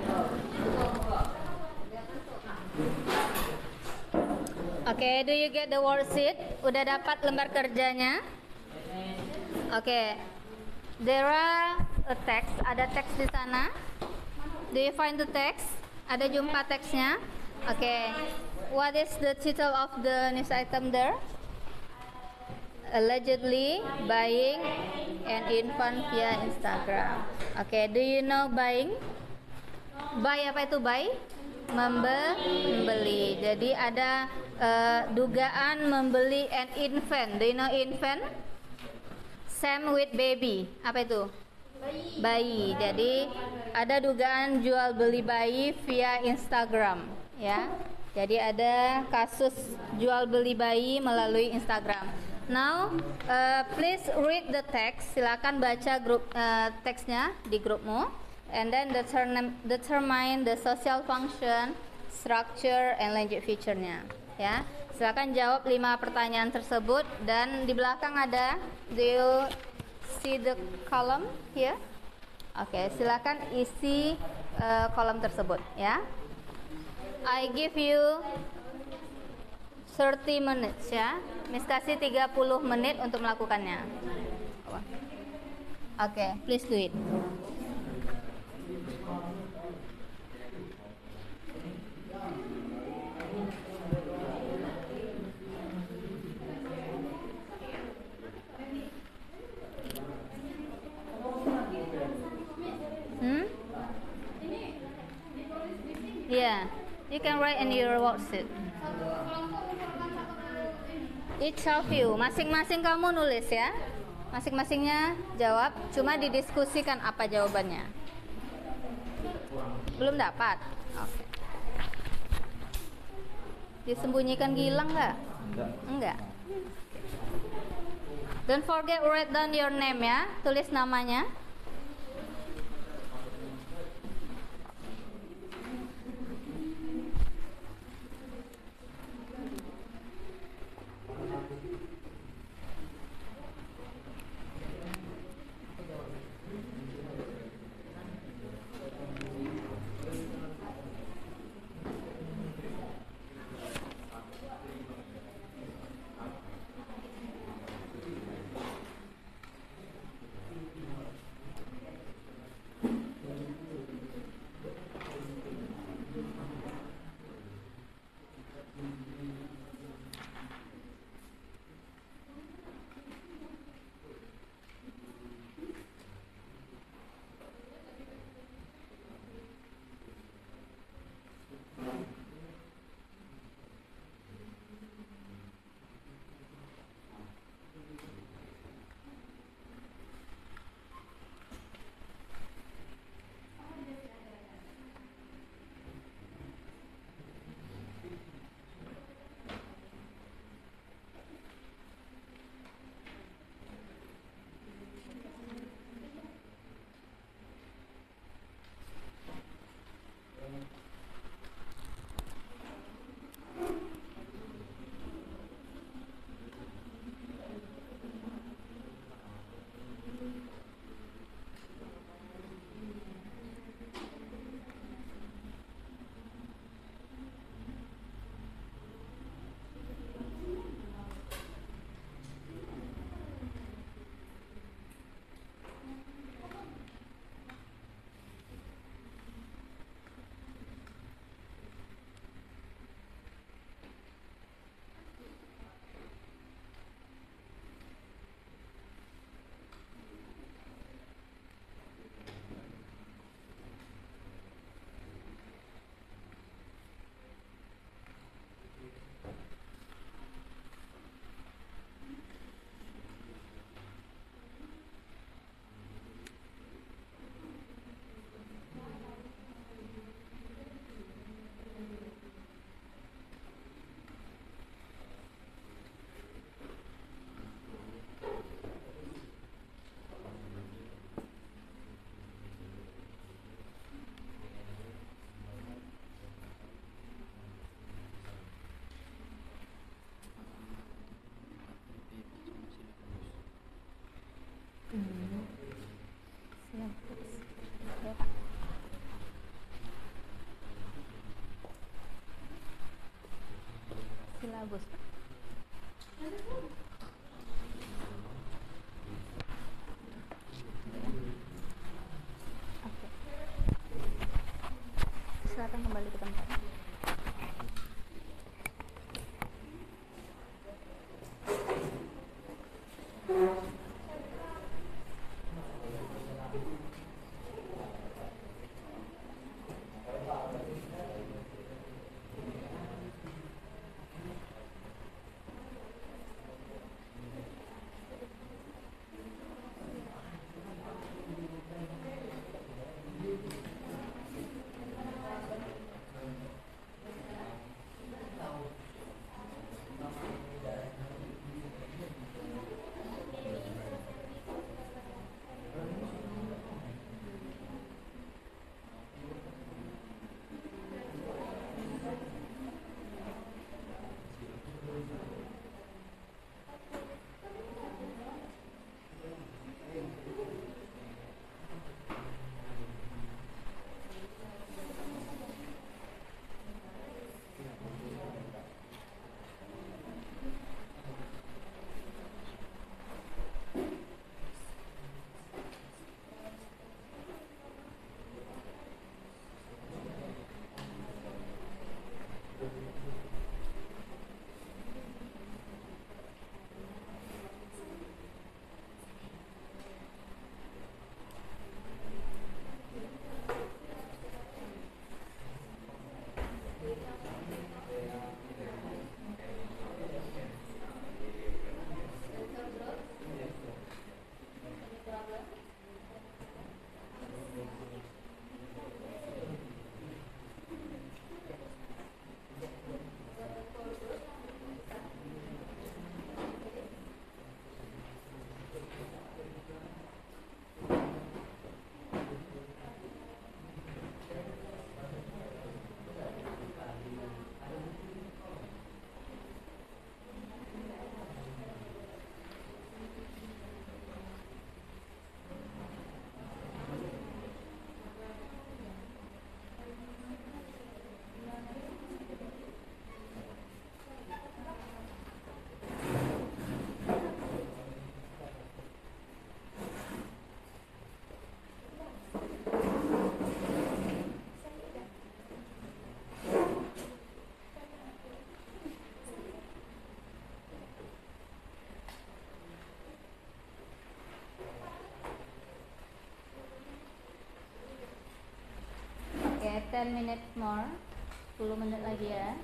Okay, do you get the worksheet? Udah dapat lembar kerjanya? Okay, there are a text. Ada teks di sana. Do you find the text? Ada jumpa teksnya? Okay, what is the title of the news item there? Allegedly buying an infant via Instagram. Okay, do you know buying? Buy apa itu buy? Membeli. Jadi ada dugaan membeli an infant. Do you know infant? Same with baby. Apa itu? Bayi. Jadi ada dugaan jual beli bayi via Instagram, ya. Jadi ada kasus jual beli bayi melalui Instagram. Now, please read the text. Silakan baca teksnya di grupmu, and then determine the social function, structure, and language feature-nya. Ya, silakan jawab 5 pertanyaan tersebut. Dan di belakang ada, do you see the column here? Oke, silakan isi kolom tersebut. Ya, I give you 30 minutes ya. Miss kasih 30 menit untuk melakukannya. Oke, please do it. Yeah, you can write in your worksheet. Each of you, masing-masing kamu nulis ya. Masing-masingnya jawab, cuma didiskusikan apa jawabannya. Belum dapat? Oke. Disembunyikan Gilang nggak? Enggak. Don't forget write down your name ya, tulis namanya. Silabus. Oke. Silakan kembali ke tempat. Oke, 10 minutes more. 10 menit lagi ya.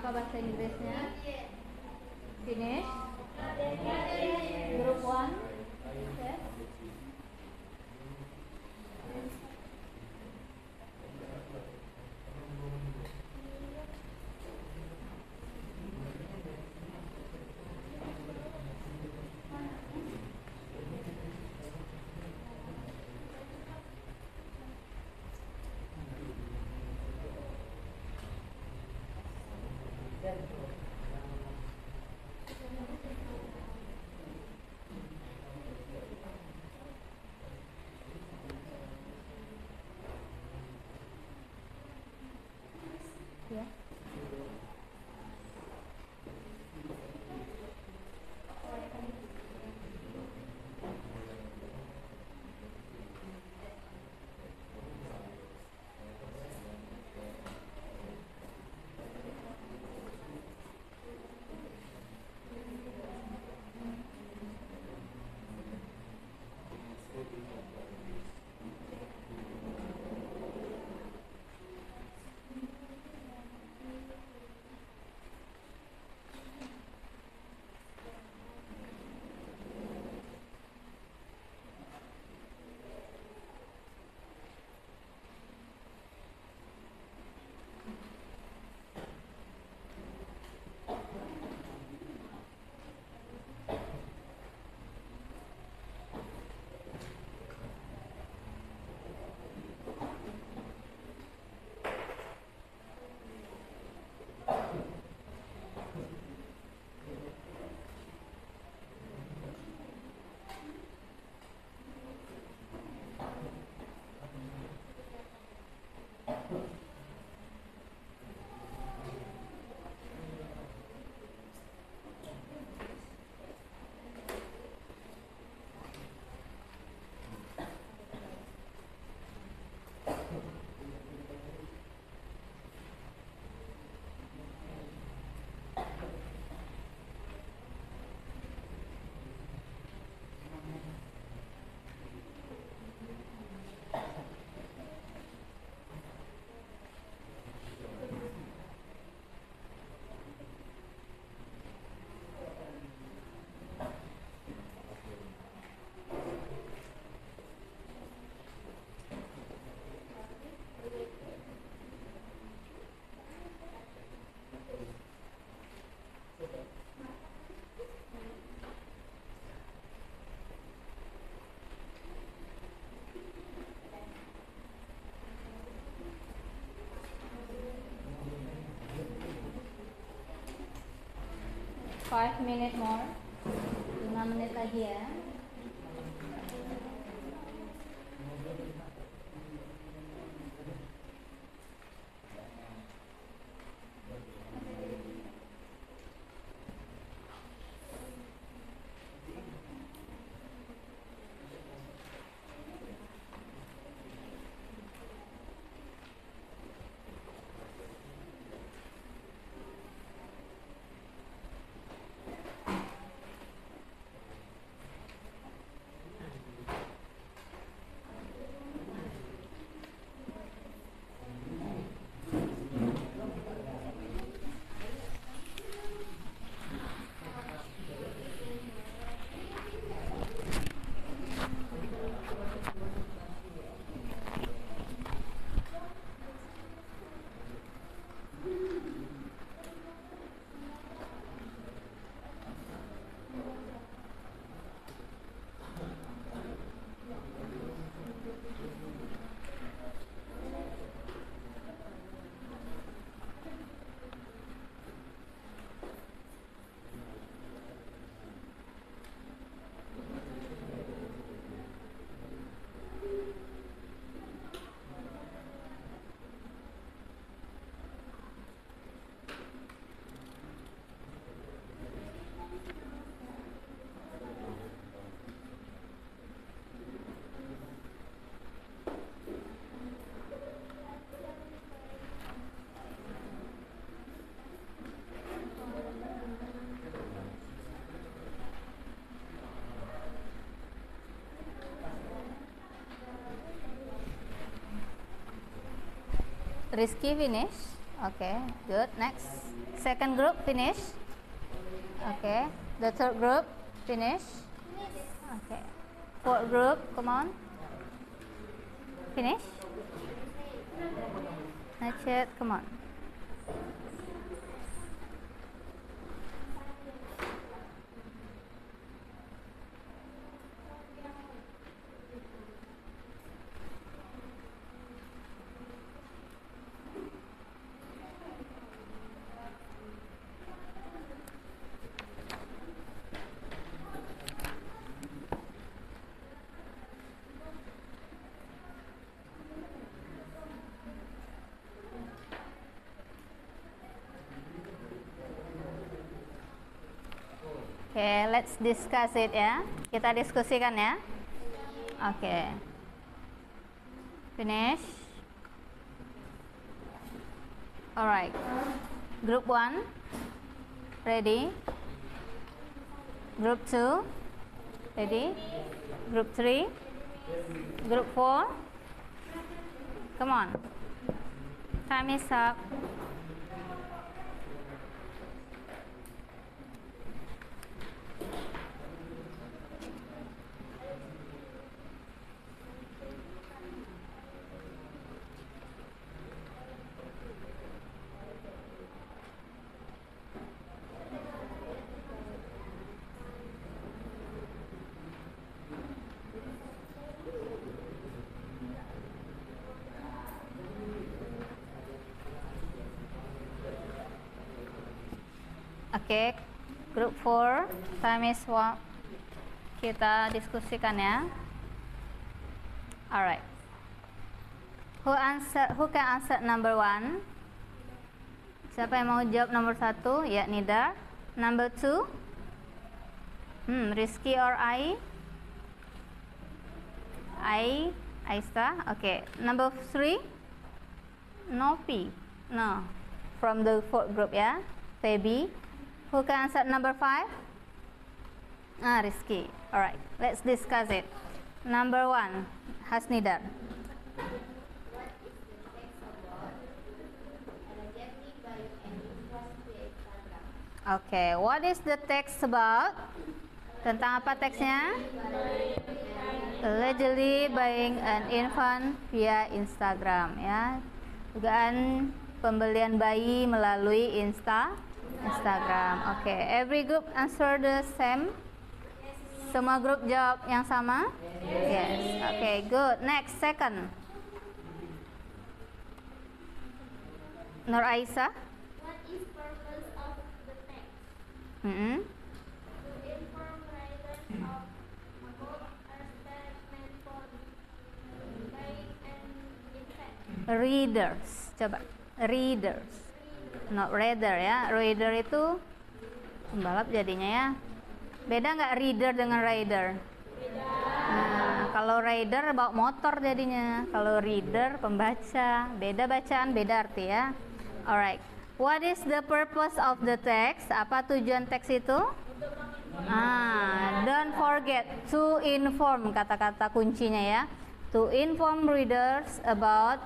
Apa bahasa Inggrisnya? Yes. Finish. Group 1. Yes. Yeah. Five minutes more. 5 menit lagi ya. Rizky finish. Okay, good. Next. Second group finish. Okay. The third group finish. Okay. Fourth group, come on. Finish. Not yet. Come on. Okay, let's discuss it ya. Kita diskusikan ya. Okay. Finish. Alright. Group 1. Ready. Group 2. Ready. Group 3. Group 4. Come on. Time is up. Oke, group 4, time is 1. Kita diskusikan ya. Alright. Who can answer number 1? Siapa yang mau jawab nomor 1? Ya, Nida. Number 2? Rizky or I? Aista. Okay. Number 3? Nopi. No. From the fourth group ya. Feby. Who can answer number 5? Rizky. Alright, let's discuss it. Number 1, Hasnidar. What is the text about? Allegedly buying an influence via Instagram. Okay, what is the text about? Tentang apa teksnya? Allegedly buying an infant via Instagram ya. Dugaan pembelian bayi melalui Instagram. Okay, every group answer the same. Semua grup jawab yang sama? Yes. Okay, good. Next, second. Nur Aisyah. What is purpose of the text? To inform writers of about a statement for buying an infant. Readers. Coba. Readers. Not reader ya. Reader itu pembalap jadinya ya. Beda nggak reader dengan rider? Nah, kalau rider bawa motor jadinya. Kalau reader pembaca. Beda bacaan, beda arti ya. Alright. What is the purpose of the text? Apa tujuan teks itu? Don't forget to inform, kata-kata kuncinya ya. To inform readers about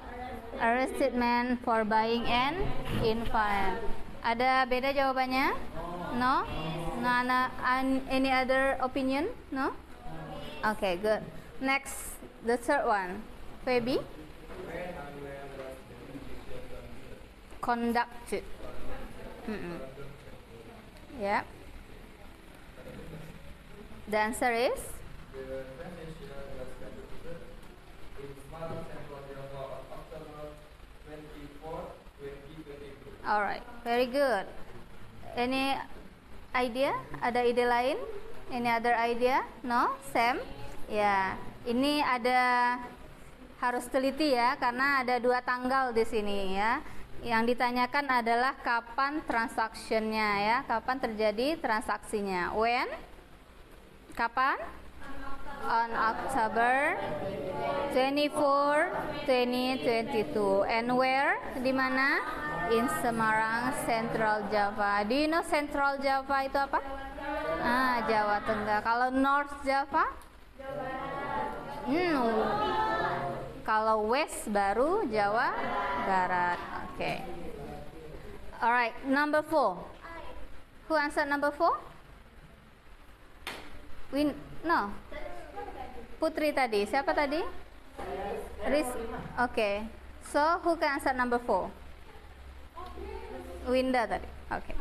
a statement for buying an infant. Ada beda jawabannya? No? Any other opinion? No? Okay, good. Next, the third one. Feby? Conducted. Yeah. The answer is? The translation was conducted in Semarang Central Java on October 24, 2022. Alright, very good. Any idea? Ada ide lain? Any other idea? No? Sam? Ya, ini ada harus teliti ya, karena ada 2 tanggal di sini ya. Yang ditanyakan adalah kapan transaksinya ya, kapan terjadi transaksinya. When? Kapan? On October 24, 2022. And where? Di mana? In Semarang, Central Java. Do you know Central Java itu apa? Jawa Tengah. Kalau North Java? Kalau West baru Jawa Barat. Oke. Alright, number 4. Who answered number 4? No. Putri tadi. Siapa tadi? Okay. So, who can answer number 4? Winda tadi. Okay.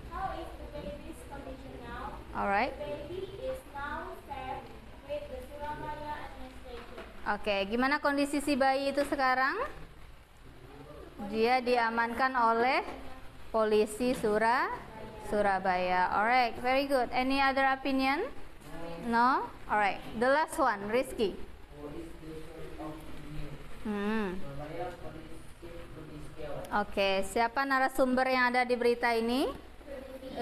How is the baby's condition now? Alright. The baby is now safe with the Surabaya administration. Oke, gimana kondisi si bayi itu sekarang? Dia diamankan oleh polisi Surabaya. Alright, very good. Any other opinion? No? Alright, the last one, Rizky. Oke, siapa narasumber yang ada di berita ini?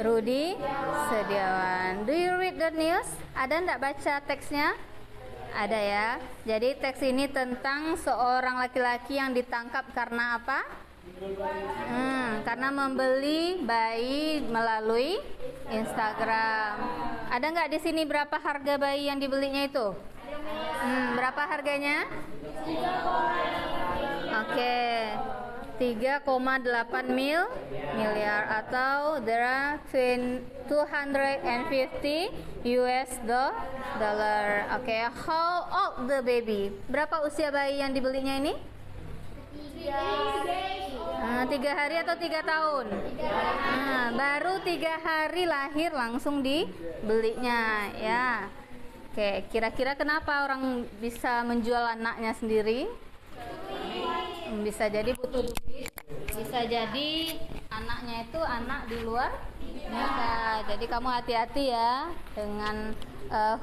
Rudi Setiawan. Do you read the news? Ada nggak baca teksnya? Ada ya. Jadi teks ini tentang seorang laki-laki yang ditangkap karena apa? Karena membeli bayi melalui Instagram. Ada nggak di sini berapa harga bayi yang dibelinya itu? Berapa harganya? Oke. 3,8 miliar atau there are 250 US dollar. Oke, how old the baby? Berapa usia bayi yang dibelinya ini? 3 hari atau 3 tahun? Baru 3 hari lahir langsung dibelinya ya. Oke, kira-kira kenapa orang bisa menjual anaknya sendiri? Bisa jadi butuh duit, bisa jadi anaknya itu anak di luar nikah. Jadi kamu hati-hati ya dengan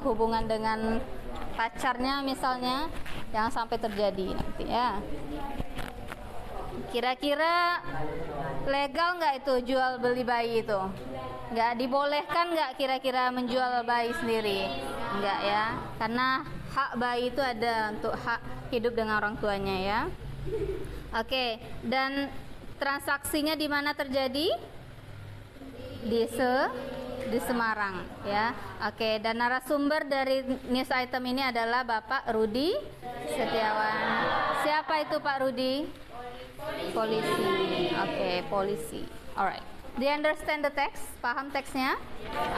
hubungan dengan pacarnya misalnya, jangan sampai terjadi nanti ya. Kira-kira legal nggak itu jual beli bayi itu? Nggak dibolehkan nggak kira-kira menjual bayi sendiri? Nggak ya, karena hak bayi itu ada untuk hak hidup dengan orang tuanya ya. Oke, dan transaksinya di mana terjadi? Di Semarang ya. Oke, dan narasumber dari news item ini adalah Bapak Rudi Setiawan. Siapa itu Pak Rudi? Polisi. Oke, polisi. Alright. Do you understand the text? Paham teksnya?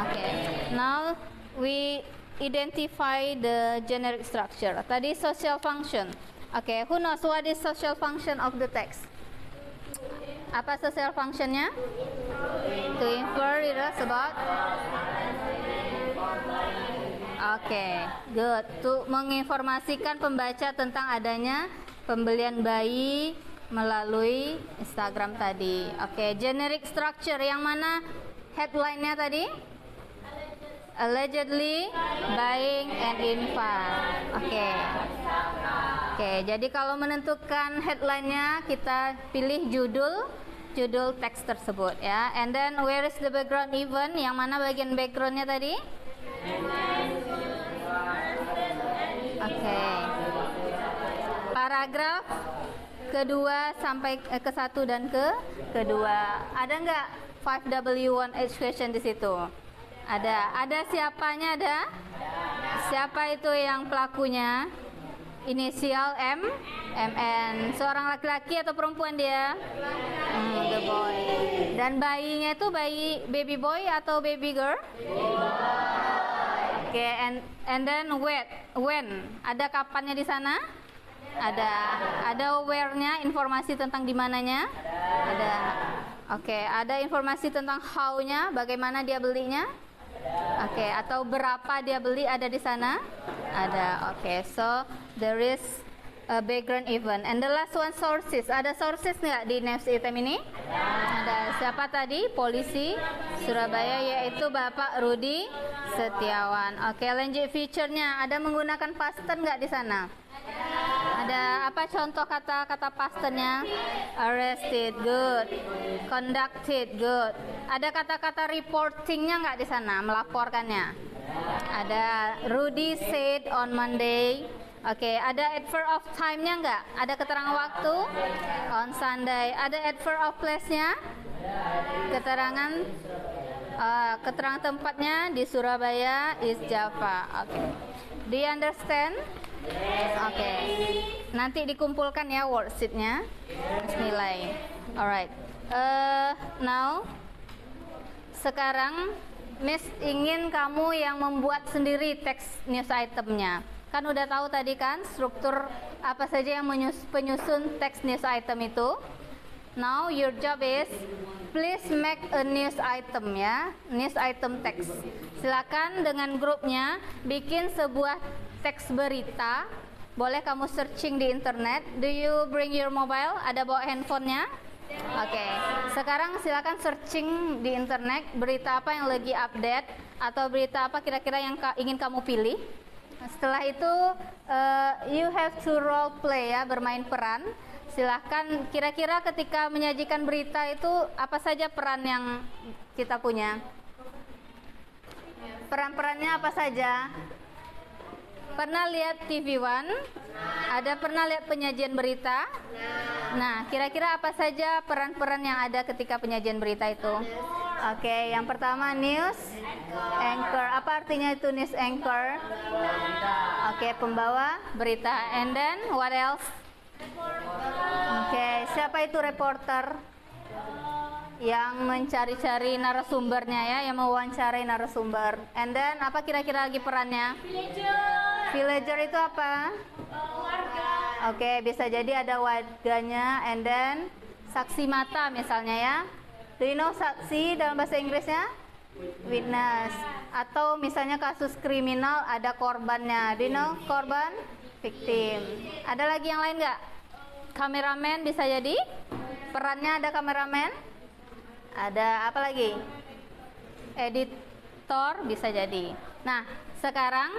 Oke. Now we identify the generic structure. Tadi social function. Okay, who knows what is social function of the text? Apa social functionnya? To infer it is about. Okay, good. To menginformasikan pembaca tentang adanya pembelian bayi melalui Instagram tadi. Okay, generic structure yang mana headline-nya tadi? Allegedly buying an infant. Oke, jadi kalau menentukan headline-nya kita pilih judul teks tersebut ya. And then where is the background event? Yang mana bagian background-nya tadi? Oke. Paragraf kedua sampai ke 1 dan kedua. Ada nggak 5W1H question di situ? Ada siapanya ada? Siapa itu yang pelakunya? Inisial MN. Seorang laki-laki atau perempuan dia? The boy. Dan bayinya itu baby boy atau baby girl? Oke, and then when? Ada kapannya di sana? Ada where-nya, informasi tentang di mananya? Ada. Oke, ada informasi tentang how-nya, bagaimana dia belinya? Oke, atau berapa dia beli ada di sana? Ada. Oke, so there is a background event. And the last one, sources. Ada sources nggak di news item ini? Ada. Siapa tadi? Polisi Surabaya, yaitu Bapak Rudi Setiawan. Oke, lanjut feature-nya. Ada menggunakan past tense nggak di sana? Ada. Apa contoh kata-kata past tense-nya? Arrested, good. Conducted, good. Ada kata-kata reporting-nya nggak di sana? Melaporkannya. Ada. Rudy said on Monday. Oke, ada adverb of time-nya nggak? Ada keterangan waktu? On Sunday. Ada adverb of place-nya? Keterangan tempatnya di Surabaya, East Java. Oke. Do you understand? Oke. Nanti dikumpulkan ya worksheet-nya. Nilai. Alright. Now sekarang Miss ingin kamu yang membuat sendiri teks news itemnya. Kan udah tahu tadi kan struktur apa saja yang penyusun teks news item itu. Now your job is please make a news item ya, news item text. Silakan dengan grupnya bikin sebuah teks berita. Boleh kamu searching di internet. Do you bring your mobile? Ada bawa handphonenya? Oke. Sekarang silakan searching di internet berita apa yang lagi update atau berita apa kira-kira yang ingin kamu pilih. Setelah itu you have to role play ya, bermain peran. Silahkan kira-kira ketika menyajikan berita itu apa saja peran yang kita punya? Peran-perannya apa saja? Pernah lihat TV One? Ada pernah lihat penyajian berita? Nah, kira-kira apa saja peran-peran yang ada ketika penyajian berita itu? Oke, yang pertama news anchor. Apa artinya itu news anchor? Oke, pembawa berita. And then what else? Oke, siapa itu reporter? Yang mencari-cari narasumbernya ya, yang mewawancarai narasumber. And then apa kira-kira lagi perannya? Villager itu apa? Oke, bisa jadi ada warganya. And then saksi mata misalnya ya. Do you know saksi dalam bahasa Inggrisnya? Witness. Atau misalnya kasus kriminal ada korbannya. Do you know korban? Victim. Ada lagi yang lain nggak? Kameramen bisa jadi? Perannya ada kameramen? Ada apa lagi? Editor bisa jadi. Nah, sekarang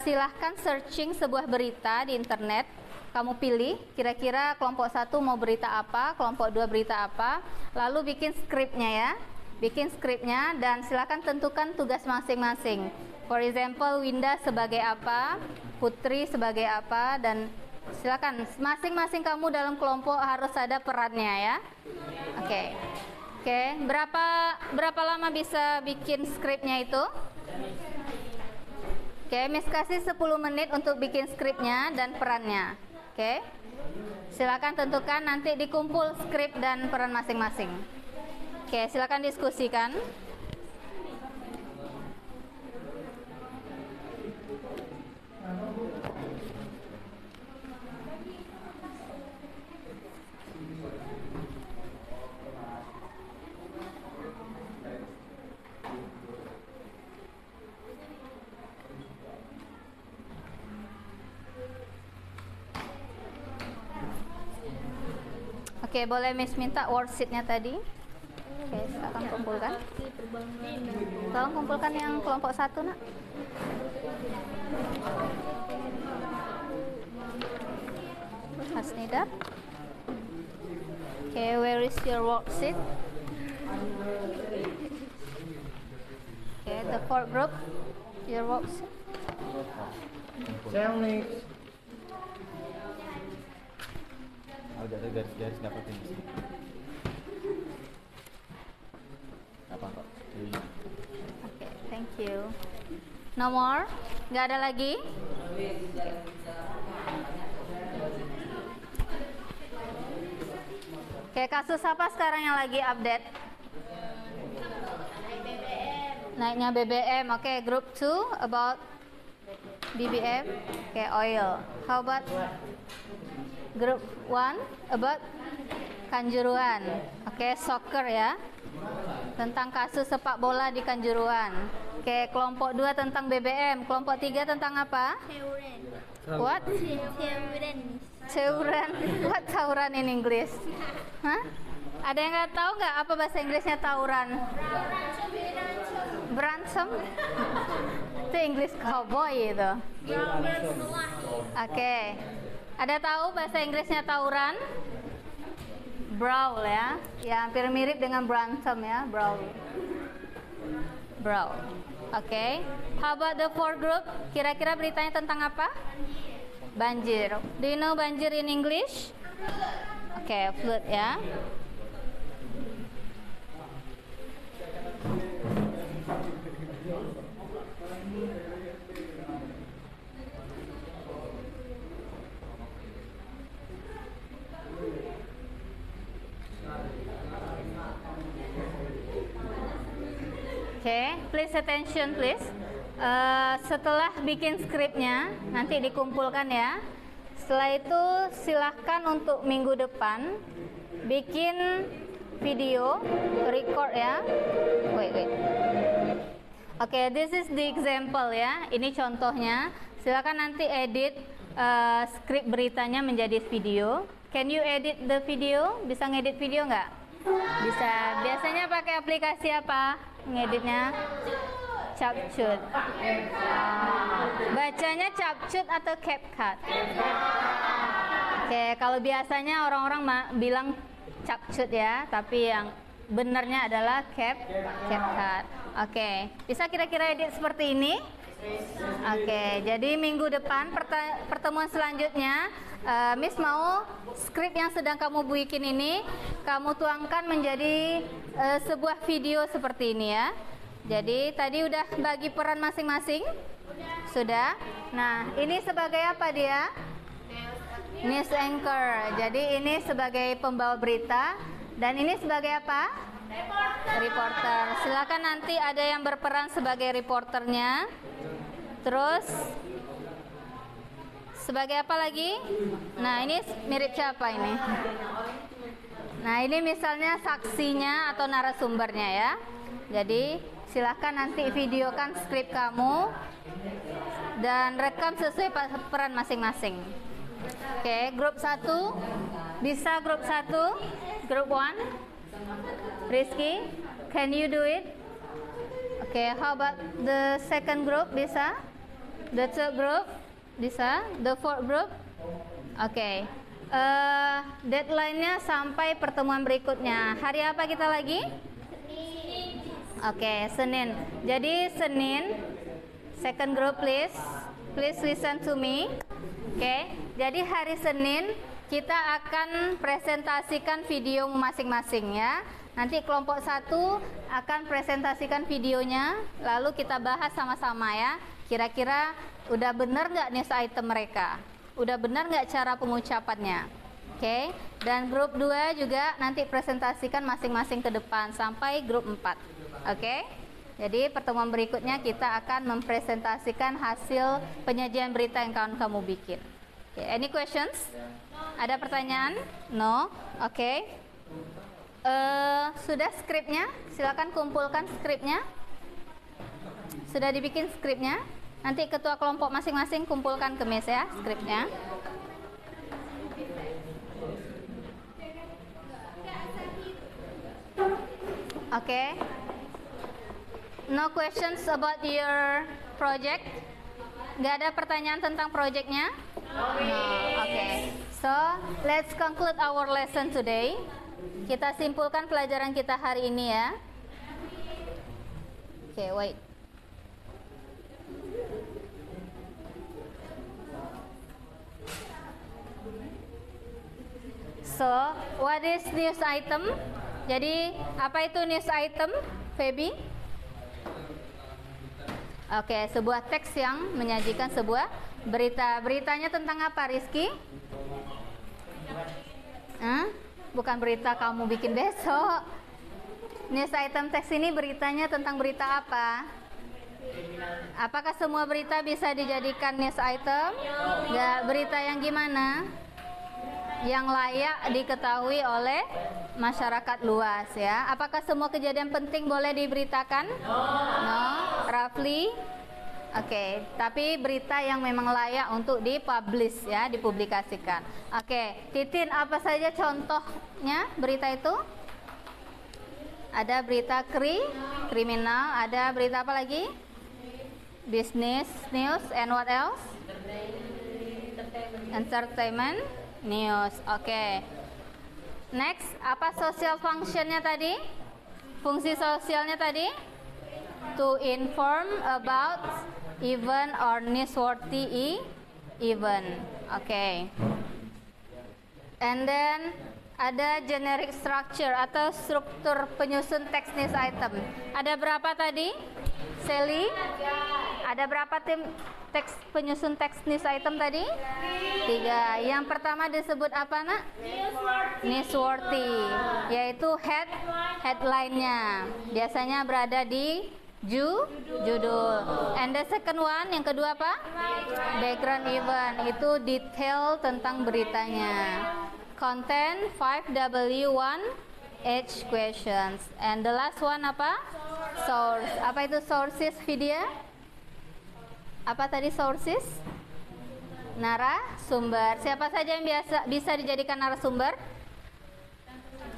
silahkan searching sebuah berita di internet. Kamu pilih kira-kira kelompok 1 mau berita apa, kelompok 2 berita apa. Lalu bikin skripnya ya. Bikin skripnya dan silahkan tentukan tugas masing-masing. For example, Winda sebagai apa, Putri sebagai apa, dan silakan masing-masing kamu dalam kelompok harus ada perannya ya. Oke. Berapa lama bisa bikin skripnya itu? Oke, Miss kasih 10 menit untuk bikin skripnya dan perannya. Oke. Silakan tentukan, nanti dikumpul skrip dan peran masing-masing. Oke, silakan diskusikan. Oke, boleh Miss minta worksheet-nya tadi? Oke, silakan kumpulkan. Tolong kumpulkan yang kelompok 1, nak. Hasnida. Oke, where is your worksheet? Oke, the fourth group, your worksheet. Next. Udah ada garis-garis nggak penting di sini. Apa kok? Oke, thank you. No more? Nggak ada lagi? Oke, kasus apa sekarang yang lagi update? Naiknya BBM. Oke, group 2 about BBM. Oke, oil. How about group 1 about Kanjuruhan. Oke, soccer ya. Tentang kasus sepak bola di Kanjuruhan. Oke, kelompok 2 tentang BBM. Kelompok 3 tentang apa? What? Tawuran. What tawuran in English? Hah? Ada yang nggak tahu nggak apa bahasa Inggrisnya tawuran? Berantem. Itu English cowboy itu. Oke. Ada tahu bahasa Inggrisnya tawuran? Brawl ya. Ya hampir mirip dengan berantem ya, brawl. Brawl. Oke. How about the fourth group? Kira-kira beritanya tentang apa? Banjir. Do you know banjir in English? Oke, flood ya. Oke, please attention please. Setelah bikin skripnya, nanti dikumpulkan ya. Setelah itu silahkan untuk minggu depan bikin video, record ya. Wait. Oke, this is the example ya. Ini contohnya. Silakan nanti edit skrip beritanya menjadi video. Can you edit the video? Bisa ngedit video nggak? Bisa. Biasanya pakai aplikasi apa ngeditnya? CapCut. Bacanya CapCut atau CapCut? Oke, kalau biasanya orang-orang bilang CapCut ya, tapi yang benarnya adalah CapCut. Oke, bisa kira-kira edit seperti ini? Oke, jadi minggu depan pertemuan selanjutnya Miss mau skrip yang sedang kamu bikin ini kamu tuangkan menjadi sebuah video seperti ini ya. Jadi tadi udah bagi peran masing-masing? Sudah. Nah, ini sebagai apa dia? News anchor. Jadi ini sebagai pembawa berita dan ini sebagai apa? Reporter. Silakan nanti ada yang berperan sebagai reporternya. Terus sebagai apa lagi? Nah, ini mirip siapa ini? Nah, ini misalnya saksinya atau narasumbernya ya. Jadi silahkan nanti videokan skrip kamu dan rekam sesuai peran masing-masing. Oke, grup 1. Bisa grup 1? Grup 1? Rizky, can you do it? Oke, how about the second group? Bisa? The third group? Bisa? The fourth group? Oke. Deadline-nya sampai pertemuan berikutnya. Hari apa kita lagi? Oke, Senin. Jadi Senin, second group please. Please listen to me. Oke, jadi hari Senin kita akan presentasikan video masing-masing ya. Nanti kelompok 1 akan presentasikan videonya, lalu kita bahas sama-sama ya. Kira-kira udah benar nggak news item mereka? Udah benar nggak cara pengucapannya? Oke, dan grup 2 juga nanti presentasikan masing-masing ke depan sampai grup 4. Oke, jadi pertemuan berikutnya kita akan mempresentasikan hasil penyajian berita yang kamu bikin. Okay, any questions? Ada pertanyaan? No? Oke. Sudah skripnya? Silakan kumpulkan skripnya. Sudah dibikin skripnya? Nanti ketua kelompok masing-masing kumpulkan ke mes ya skripnya. Oke. No questions about your project? Nggak ada pertanyaan tentang projectnya? No. Oke. So, let's conclude our lesson today. Kita simpulkan pelajaran kita hari ini ya. Oke, wait. So, what is news item? Jadi, apa itu news item, Feby? Oke, sebuah teks yang menyajikan sebuah berita. Beritanya tentang apa, Rizky? Bukan berita kamu bikin besok. News item teks ini beritanya tentang berita apa? Apakah semua berita bisa dijadikan news item? Nggak, berita yang gimana? Yang layak diketahui oleh masyarakat luas ya. Apakah semua kejadian penting boleh diberitakan? No, roughly. Oke, tapi berita yang memang layak untuk dipublish ya, dipublikasikan. Oke, Titin, apa saja contohnya berita itu? Ada berita kriminal, ada berita apa lagi? Business, news, and what else? Entertainment, news. Oke. Next, apa social functionnya tadi? Fungsi sosialnya tadi? To inform about event or newsworthy event. Oke. And then ada generic structure atau struktur penyusun teks news item. Ada berapa tadi? Sally? Ada berapa tim teks penyusun teks news item tadi? 3. Yang pertama disebut apa, Nak? Newsworthy, yaitu headline-nya. Biasanya berada di Judul. And the second one, yang kedua apa? Background event. Itu detail tentang beritanya. Content 5W1H questions. And the last one apa? Source. Apa itu sources, Vidya? Apa tadi sources? Narasumber. Siapa saja yang bisa dijadikan narasumber?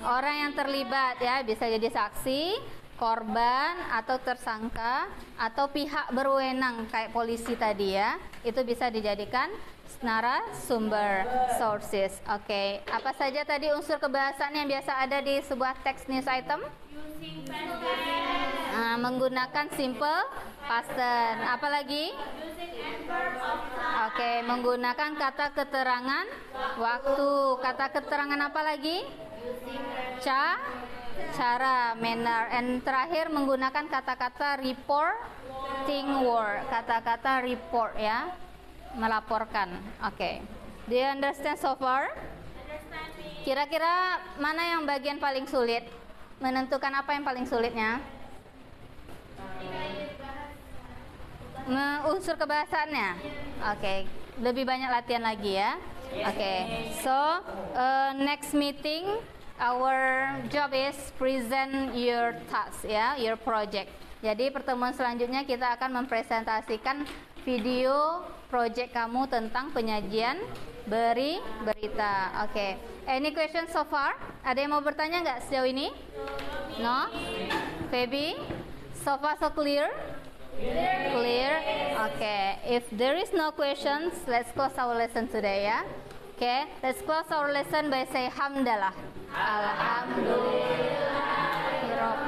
Orang yang terlibat ya, bisa jadi saksi, korban atau tersangka atau pihak berwenang kayak polisi tadi ya. Itu bisa dijadikan narasumber, sources. Oke. Apa saja tadi unsur kebahasaan yang biasa ada di sebuah teks news item? Using past tense. Menggunakan simple past tense. Apa lagi? Using adverb of time. Oke, menggunakan kata keterangan waktu. Kata keterangan apa lagi? Cara, manner. And terakhir menggunakan kata-kata reporting word. Kata-kata report ya, melaporkan. Oke. Do you understand so far? Understanding. Kira-kira mana yang bagian paling sulit? Menentukan apa yang paling sulitnya? Unsur kebahasaannya. Oke. Lebih banyak latihan lagi ya. Oke. So, next meeting our job is present your task ya, your project. Jadi pertemuan selanjutnya kita akan mempresentasikan video project kamu tentang penyajian berita. Oke. Any questions so far? Ada yang mau bertanya nggak sejauh ini? No? Feby? So far so clear? Clear? Okay. If there is no questions, let's close our lesson today ya. Okay, let's close our lesson by say hamdalah. Alhamdulillah.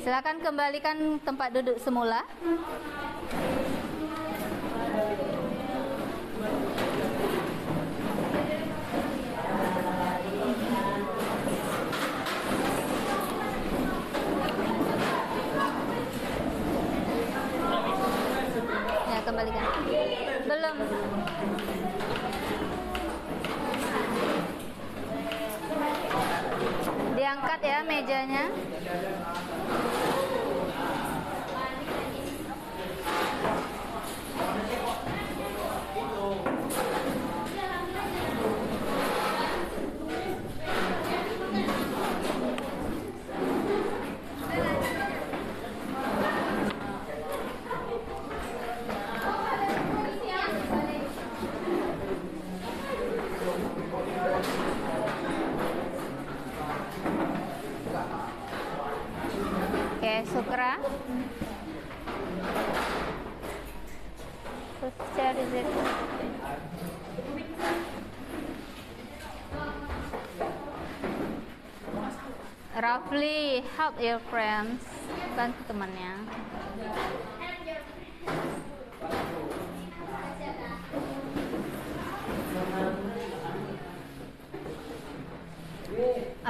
Silakan kembalikan tempat duduk semula. Ya, kembalikan. Belum. Diangkat ya mejanya. Sukra. Whose chair is it? Roughly help your friends. Bantu temannya.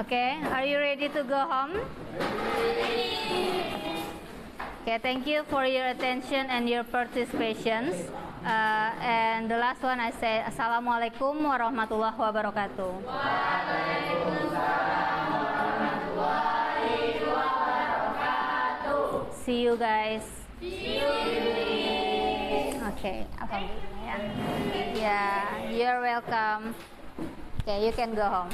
Okay, are you ready to go home? Okay, thank you for your attention and your participation. And the last one I say, Assalamualaikum warahmatullahi wabarakatuh. See you guys. Okay, alhamdulillah ya. Yeah, you're welcome. Okay, you can go home.